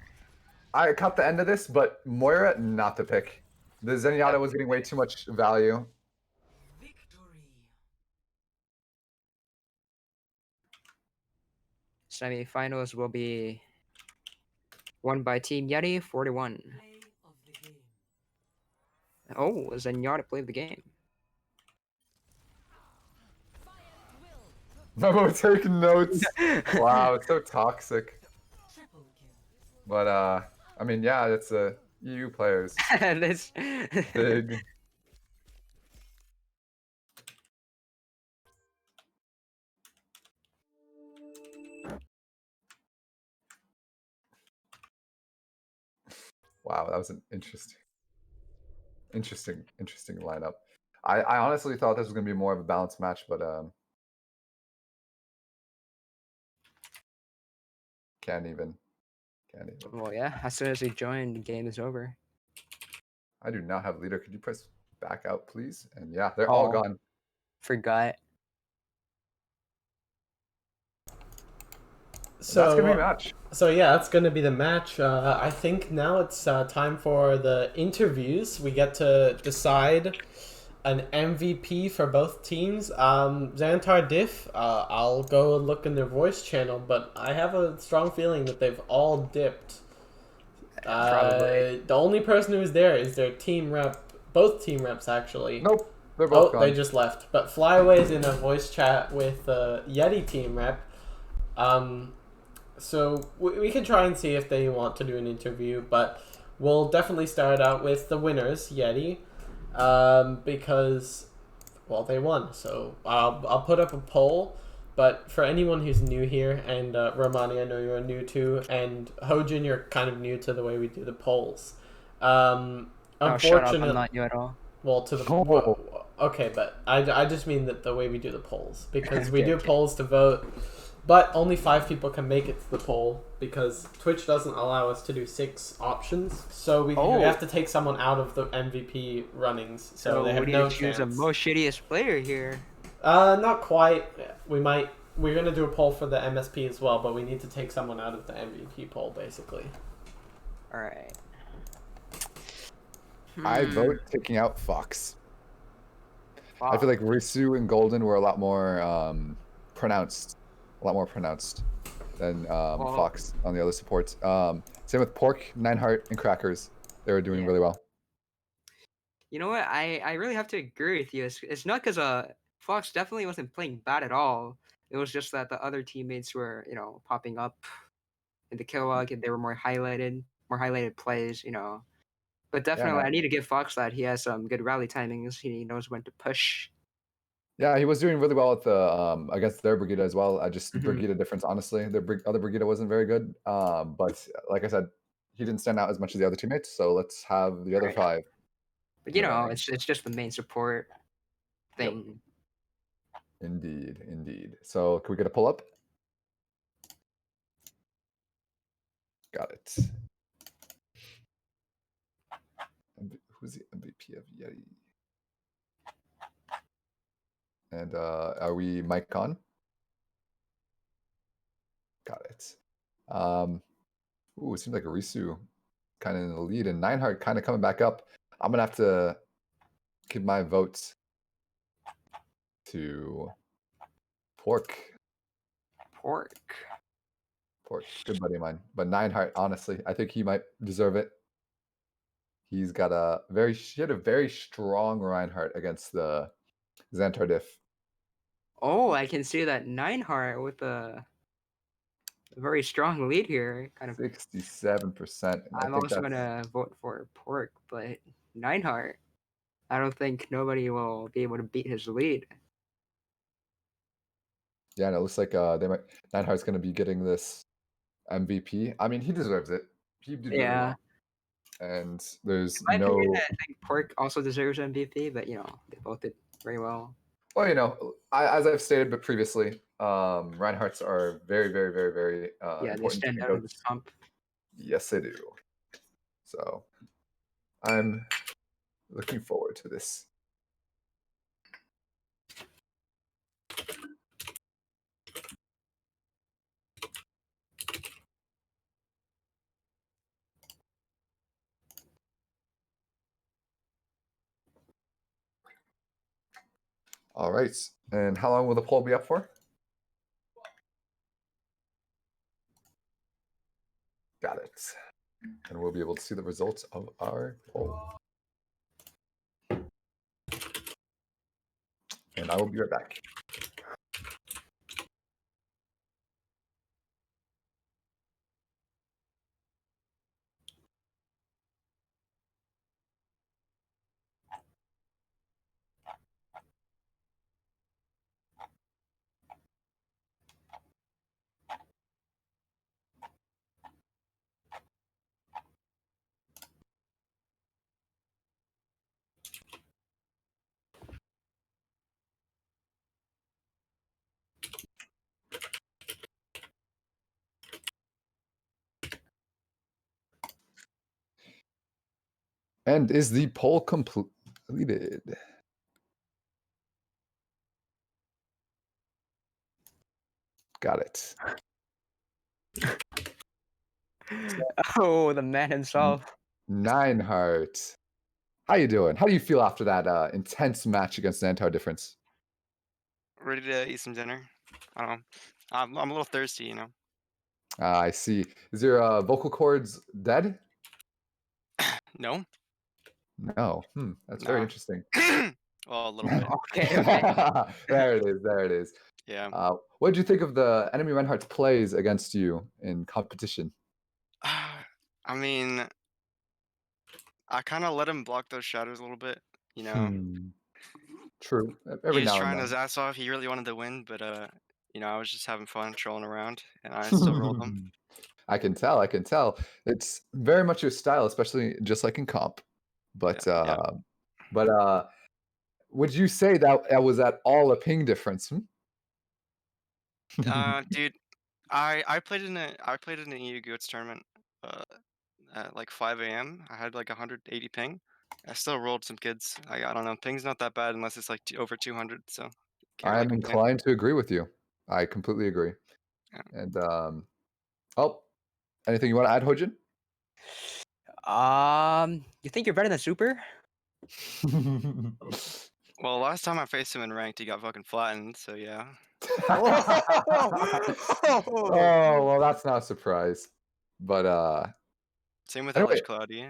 I caught the end of this, but Moira not the pick. The Zenyatta was getting way too much value. Victory. Semi-finals will be won by Team Yeti 41. Play of the game. Oh, Zenyatta played the game. Memo taking notes. Wow, it's so toxic. Triple kill. But I mean, yeah, it's EU players. this Big. Wow, that was an interesting lineup. I honestly thought this was gonna be more of a balanced match, but can't even. Well, yeah. As soon as he joined, the game is over. I do not have leader. Could you press back out, please? And yeah, they're all Oh. gone. Forgot. So that's gonna be a match. So yeah, that's gonna be the match. I think now it's time for the interviews. We get to decide an MVP for both teams. Zantar Diff, I'll go and look in their voice channel, but I have a strong feeling that they've all dipped. Probably. The only person who's there is their team rep. Both team reps actually. Nope, they're both Oh, gone. they just left. But Flyway's in a voice chat with the Yeti team rep. So we can try and see if they want to do an interview, but we'll definitely start out with the winners, Yeti, because, well, they won. So I'll put up a poll, but for anyone who's new here, and Romani, I know you're new too, and Hojin, you're kind of new to the way we do the polls. Oh, shut up. Unfortunately, I'm not you at all. well, to the Oh. okay, but I just mean that the way we do the polls, because we Okay, do okay. polls to vote, but only 5 people can make it to the poll because Twitch doesn't allow us to do 6 options, so we Oh. have to take someone out of the MVP runnings, so they have we need no to choose chance. a most shittiest player here. Not quite. We're gonna do a poll for the MSP as well, but we need to take someone out of the MVP poll, basically. All right. I vote taking out Fox. I feel Wow. like Risu and Golden were a lot more pronounced than Fox on the other supports. Same with Pork, Nineheart, and Crackers. They were doing Yeah. really well. You know what? I really have to agree with you. It's not because Fox definitely wasn't playing bad at all. It was just that the other teammates were, you know, popping up in the kill log and they were more highlighted plays, you know. But definitely, no. I need to give Fox that he has some good rally timings. He knows when to push. Yeah, he was doing really well at the against their Brigida as well. I just Mhm. Brigida difference, honestly. Their other Brigida wasn't very good. But like I said, he didn't stand out as much as the other teammates. So let's have the other Right. 5. But you know, running. it's just the main support Yep. thing. Indeed. So can we get a pull up? Got it. Who's the MVP of Yeti? And are we mic on? Got it. Ooh, it seems like Risu kind of in the lead and Nineheart kind of coming back up. I'm gonna have to give my vote to Pork. Pork. Good buddy of mine. But Nineheart, honestly, I think he might deserve it. He had a very strong Reinhardt against the Zantar Diff. Oh, I can see that 9 heart with a very strong lead here. Kind of. 67%. And I I'm think also that's gonna vote for Pork, but 9 heart. I don't think nobody will be able to beat his lead. yeah, and it looks like Nineheart's gonna be getting this MVP. I mean, he deserves it. He did really Yeah. well. And there's In my opinion, no I think Pork also deserves MVP, but they both did very well. well, as I've stated but previously, Reinhardts are very, very, very, very Yeah, they important to stand me. out in this comp. Yes, they do. So I'm looking forward to this. All right. And how long will the poll be up for? Got it. And we'll be able to see the results of our poll. And I will be right back. And is the poll completed? Got it. Oh, the man himself. Nineheart. How you doing? How do you feel after that intense match against Zantar Difference? Ready to eat some dinner. I don't know. I'm a little thirsty, you know. I see. Is your vocal cords dead? No. No. That's very Nah. interesting. Well, a little bit. Okay. There it is. There it is. Yeah. What did you think of the enemy Reinhardt's plays against you in competition? I mean, I kind of let him block those shadows a little bit. You know, True. he Every was now trying and his ass off. He really wanted to win, but I was just having fun trolling around, and I still rolled him. then. I can tell. I can tell. It's very much your style, especially just like in comp. But Yeah. would you say that was at all a ping difference? Dude, I played in an EU Goats tournament. At like 5 a.m. I had like 180 ping. I still rolled some kids. I don't know. Ping's not that bad unless it's like over 200. So can't I really am complain. inclined to agree with you. I completely agree. Yeah. And anything you want to add, Hojin? You think you're better than Super? Well, last time I faced him in ranked, he got fucking flattened. So yeah. Oh, well, that's not a surprise. But Same with anyway, LH Cloudy.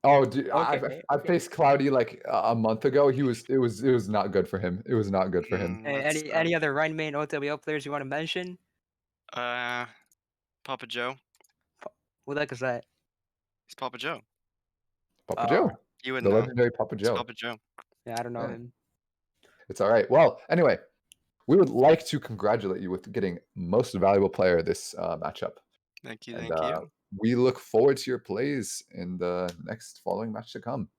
oh, dude, Okay. I faced Cloudy like a month ago. It was not good for him. It was not good for him. That's Any other Rhine main OWL players you want to mention? Papa Joe. Who the heck is that? He's Papa Joe. Papa Joe, You would the know. legendary Papa It's Joe. Papa Joe. Yeah, I don't know Yeah. him. It's all right. Well, anyway, we would like to congratulate you with getting most valuable player this matchup. Thank you. And Thank you. we look forward to your plays in the next following match to come.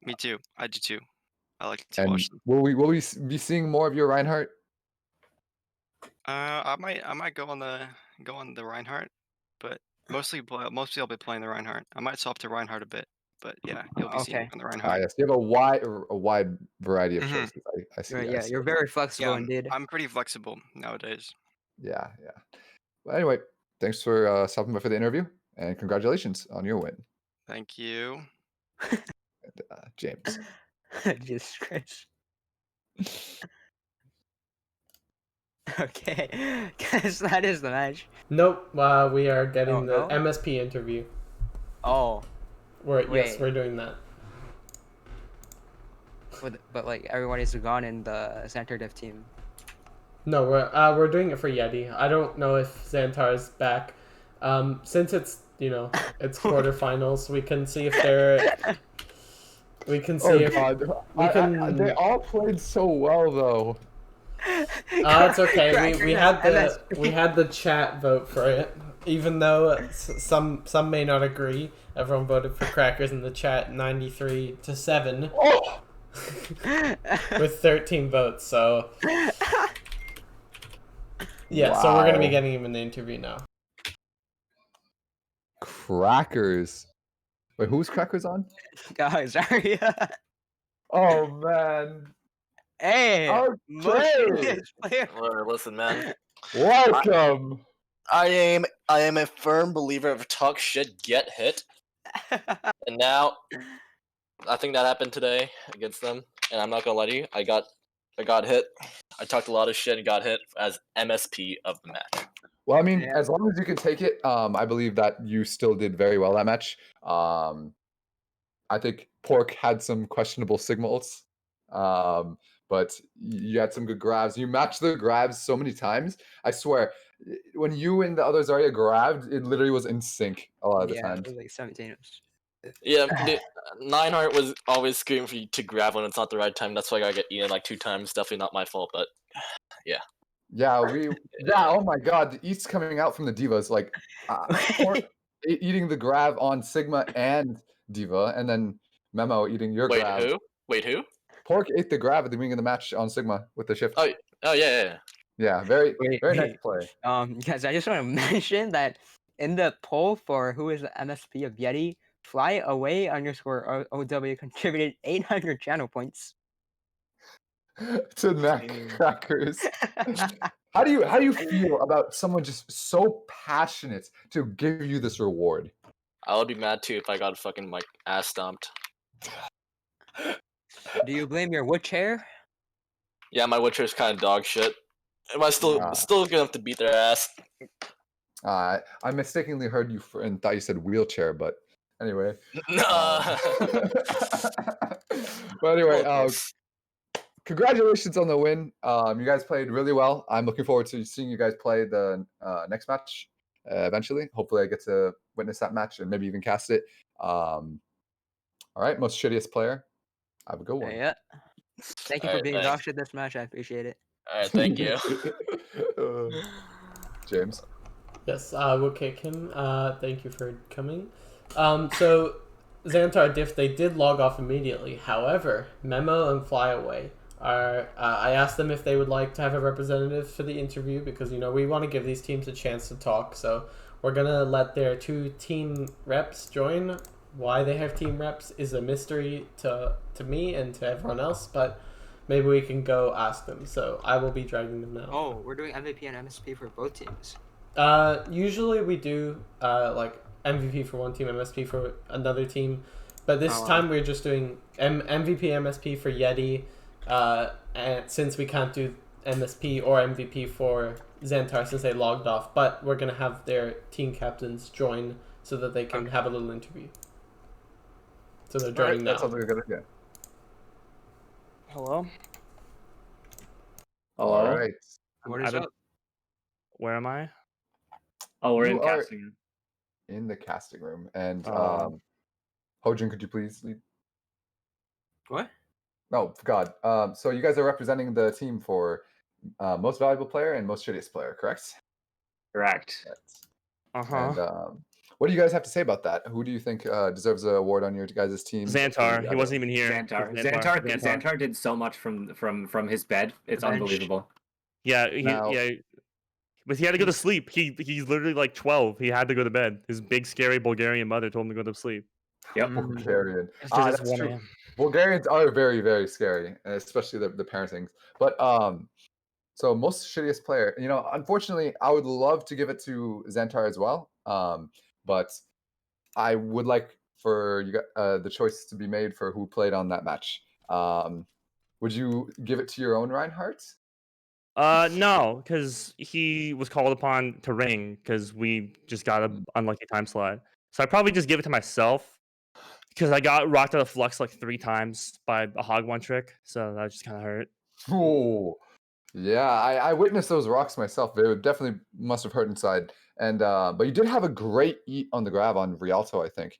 Me too. I do too. I like to And watch them. will we be seeing more of your Reinhardt? I might go on the Reinhardt, but mostly I'll be playing the Reinhardt. I might swap to Reinhardt a bit, but yeah, you'll be seeing me Okay. on the Reinhardt. Yes, you have a wide variety of Mhm. choices. I see. Yeah, you're very flexible Yeah, indeed. I'm pretty flexible nowadays. Yeah. Well, anyway, thanks for stopping by for the interview, and congratulations on your win, Thank you. James. Jesus Christ. Okay, guys, that is the match. Nope. We are getting the no? MSP interview. Oh. Yes, Wait. we're doing that. But like everyone is gone in the Zantar Diff team. No, we're doing it for Yeti. I don't know if Zantar's back. Since it's it's quarterfinals, we can see if they're. We can see Oh if god, we can. they all played so well though. It's okay. We Crackers had and the chat vote for it, even though some may not agree. Everyone voted for Crackers in the chat, 93-7, Oh, with 13 votes. So yeah, so we're gonna be wow. getting him in the interview now. Crackers. Wait, who's Crackers on? Guys, Zarya. Oh man. Hey, most Okay. shittiest player. Well, listen, man. Welcome. I am a firm believer of talk shit, get hit, and now I think that happened today against them. And I'm not gonna lie to you, I got hit. I talked a lot of shit and got hit as MSP of the match. Well, I mean, Yeah. as long as you can take it, I believe that you still did very well that match. I think Pork had some questionable signals, but you had some good grabs. You matched the grabs so many times. I swear, when you and the other Zarya grabbed, it literally was in sync a lot of the Yeah, time. it was like 17. Yeah, dude, Nineheart was always screaming for you to grab when it's not the right time. That's why I gotta get eaten like 2 times. Definitely not my fault, but Yeah, oh my god, the eats coming out from the divas, like Pork eating the grab on Sigma and Diva, and then Memo eating your wait, grab. who? Wait, who? Pork ate the grab at the beginning of the match on Sigma with the shift. Oh, yeah. Yeah, very Wait, nice play. guys, I just want to mention that in the poll for who is the MSP of Yeti, Fly Away _ OW contributed 800 channel points. To neck crackers. How do you feel about someone just so passionate to give you this reward? I would be mad too if I got fucking my ass stomped. Do you blame your wood chair? Yeah, my Witcher's kind of dog shit. Am I still good enough to beat their ass? I mistakenly heard you and thought you said wheelchair, but anyway. Nah. But anyway, congratulations on the win. You guys played really well. I'm looking forward to seeing you guys play the next match eventually. Hopefully, I get to witness that match and maybe even cast it. All right, most shittiest player. Have a good one. Yeah. Thank you for Alright, being thanks. dog shit this match. I appreciate it. Alright, thank you. James. Yes, we'll kick him. Thank you for coming. So Zantar Diff, they did log off immediately. However, Memo and Flyaway are. I asked them if they would like to have a representative for the interview because we want to give these teams a chance to talk. So we're gonna let their 2 team reps join. Why they have team reps is a mystery to me and to everyone else, but maybe we can go ask them. So I will be dragging them now. Oh, we're doing MVP and MSP for both teams. Usually we do like MVP for one team, MSP for another team, but this time we're just doing MVP, MSP for Yeti, and since we can't do MSP or MVP for Zantar since they logged off, but we're gonna have their team captains join so that they can have a little interview. So they're joining now. That sounds like a good idea. Hello? All right. What is up? Where am I? Oh, we're You in are casting. in the casting room. And Oh. Hojin, could you please lead? What? Oh, God. So you guys are representing the team for most valuable player and most shittiest player, correct? Correct. And what do you guys have to say about that? Who do you think deserves an award on your guys' team? Zantar. He wasn't even here. Zantar did so much from his bed. It's bench. unbelievable. Yeah, Now- but he had to go to sleep. He's literally like 12. He had to go to bed. His big scary Bulgarian mother told him to go to sleep. Yep. Bulgarian. It's 'cause it's That's 1 true. a.m. Bulgarians are very, very scary, especially the parenting. But so most shittiest player. Unfortunately, I would love to give it to Zantar as well. But I would like for you the choice to be made for who played on that match. Would you give it to your own Reinhardt? No, because he was called upon to ring because we just got an unlucky time slot. So I'd probably just give it to myself. because I got rocked out of flux like 3 times by a hog one trick, so that just kind of hurt. Oh, yeah. I witnessed those rocks myself. They would definitely must have hurt inside. And but you did have a great eat on the grab on Rialto, I think.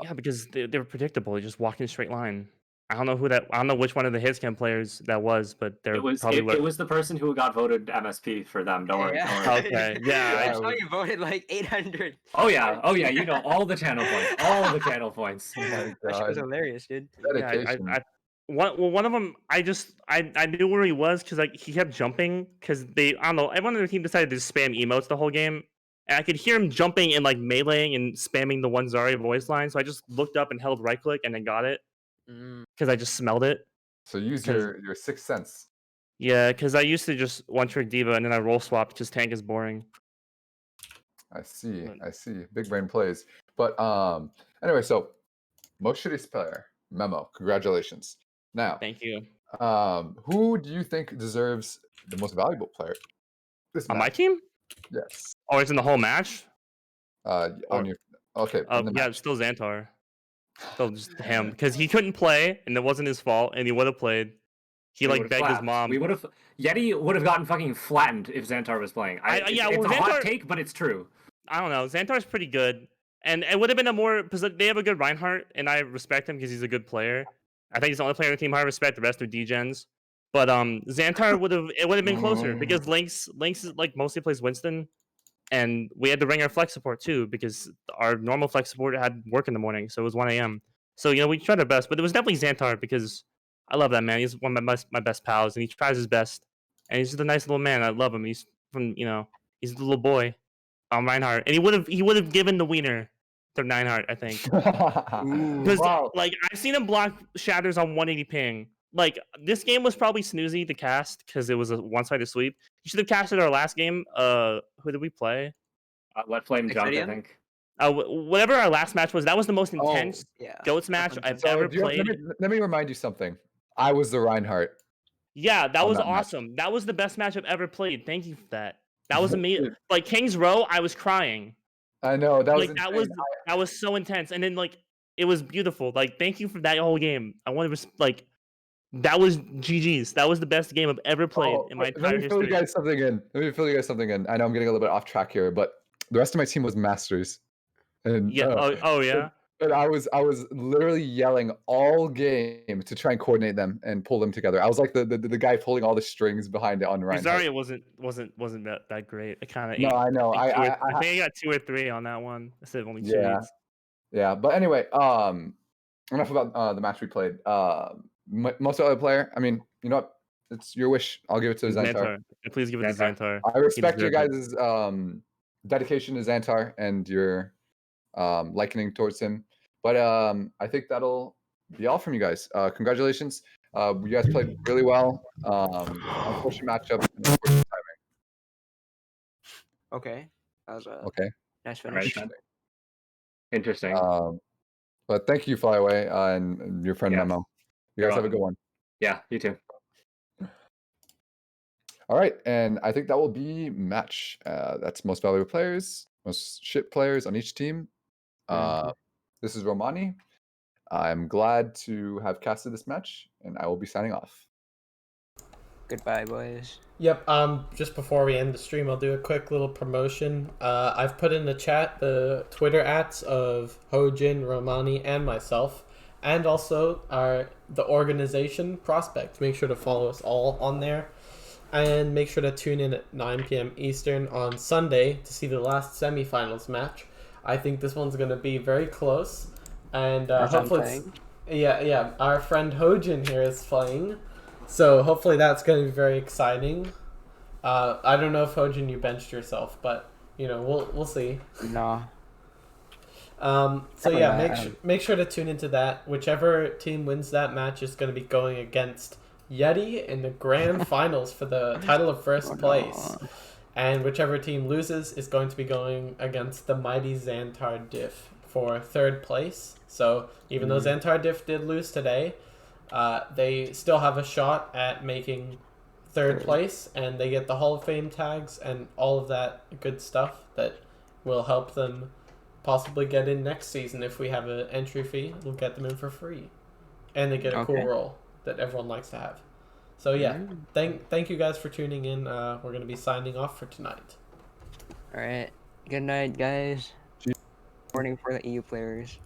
Yeah, because they were predictable. They just walked in a straight line. I don't know who that. I don't know which one of the Hitscam players that was, but they're It was probably it was the person who got voted MSP for them. Don't worry. Don't worry. Okay, yeah, I I saw was- you voted like 800. Oh yeah. You know all the channel points. All the channel points. Oh my That shit was god, hilarious, dude. Yeah, dedication. one of them, I knew where he was because like he kept jumping because I don't know, everyone on the team decided to spam emotes the whole game, and I could hear him jumping and like meleeing and spamming the one Zarya voice line, so I just looked up and held right click and then got it because I just smelled it. So use 'Cause- your sixth sense. Yeah, because I used to just one trick diva and then I roll swap because tank is boring. I see. But- I see. Big brain plays. But anyway, so most shittiest player, Memo. Congratulations. Now, Thank you. who do you think deserves the most valuable player? This On my match? team? Yes. Oh, it's in the whole match? On Or- your okay. Oh, in the yeah, match. it's still Zantar. Still just him because he couldn't play and it wasn't his fault and he would have played. He We like would've begged his clapped. mom. We would have. Yeti would have gotten fucking flattened if Zantar was playing. Yeah, it's well, a hot Zantar- take, but it's true. I don't know. Zantar's pretty good, and it would have been a more. They have a good Reinhardt, and I respect him because he's a good player. I think he's the only player on the team I respect. The rest are degens. But Zantar would have. It would have been closer because Lynx is like mostly plays Winston, and we had to bring our flex support too because our normal flex support had work in the morning, so it was 1 a.m. So we tried our best, but it was definitely Zantar because I love that man. He's one of my best pals, and he tries his best, and he's just a nice little man. I love him. He's from he's a little boy. Reinhardt, and he would have given the wiener to Reinhardt, I think, because Wow. like I've seen him block shatters on 180 ping. Like this game was probably snoozy to cast because it was a one-sided sweep. You should have casted our last game. Who did we play? Let flame jump. I Exidium? think. Whatever our last match was, that was the most Oh, intense Yeah. goats match I've So ever do you- played. let me remind you something. I was the Reinhardt. Yeah, that on was that match. awesome. That was the best match I've ever played. Thank you for that. That was amazing. Dude, Like King's Row, I was crying. I know that was Like that insane. was so intense, and then like it was beautiful. Like thank you for that whole game. I want to like that was GG's. That was the best game I've ever played in my Let entire me fill you history. guys something in. Let me fill you guys something in. I know I'm getting a little bit off track here, but the rest of my team was masters, and Yeah. Oh yeah. and I was literally yelling all game to try and coordinate them and pull them together. I was like the guy pulling all the strings behind it on Reinhardt. Zarya wasn't that great. It kind of No, I know. I I think I got 2 or 3 on that one. I said only 2 Yeah. leads. Yeah, but anyway, enough about the match we played. Most other player. I mean, you know what? It's your wish. I'll give it to Zantar. Zantar. Please give it to Zantar. Zantar. I respect your deserves guys' dedication to Zantar and your likening towards him. But I think that'll be all from you guys. Congratulations. You guys played really well. Unfortunate matchup. And unfortunate Okay. That was a timing. Okay. nice All right, finish. then. Interesting. But thank you, Flyaway, and your friend Yes. Memo. You You're guys have a good welcome. one. Yeah, you too. All right, and I think that will be match. That's most valuable players, most shit players on each team. This is Romani. I'm glad to have casted this match, and I will be signing off. Goodbye, boys. Yep. Just before we end the stream, I'll do a quick little promotion. I've put in the chat the Twitter @s of Hojin, Romani, and myself, and also the organization Prospect. Make sure to follow us all on there, and make sure to tune in at 9 p.m. Eastern on Sunday to see the last semifinals match. I think this one's gonna be very close, and hopefully, yeah, our friend Hojin here is playing. So hopefully that's going to be very exciting. I don't know if Hojin you benched yourself, but we'll see. No. So Probably yeah, not. make sure to tune into that. Whichever team wins that match is going to be going against Yeti in the grand finals for the title of first place, and whichever team loses is going to be going against the mighty Zantar Diff for third place. So even though Zantar Diff did lose today, they still have a shot at making third place, and they get the Hall of Fame tags and all of that good stuff that will help them possibly get in next season if we have an entry fee. We'll get them in for free, and they get a cool Okay. role that everyone likes to have. So yeah, Mm. thank you guys for tuning in. We're gonna be signing off for tonight. All right. Good night, guys. Cheers. Morning for the EU players.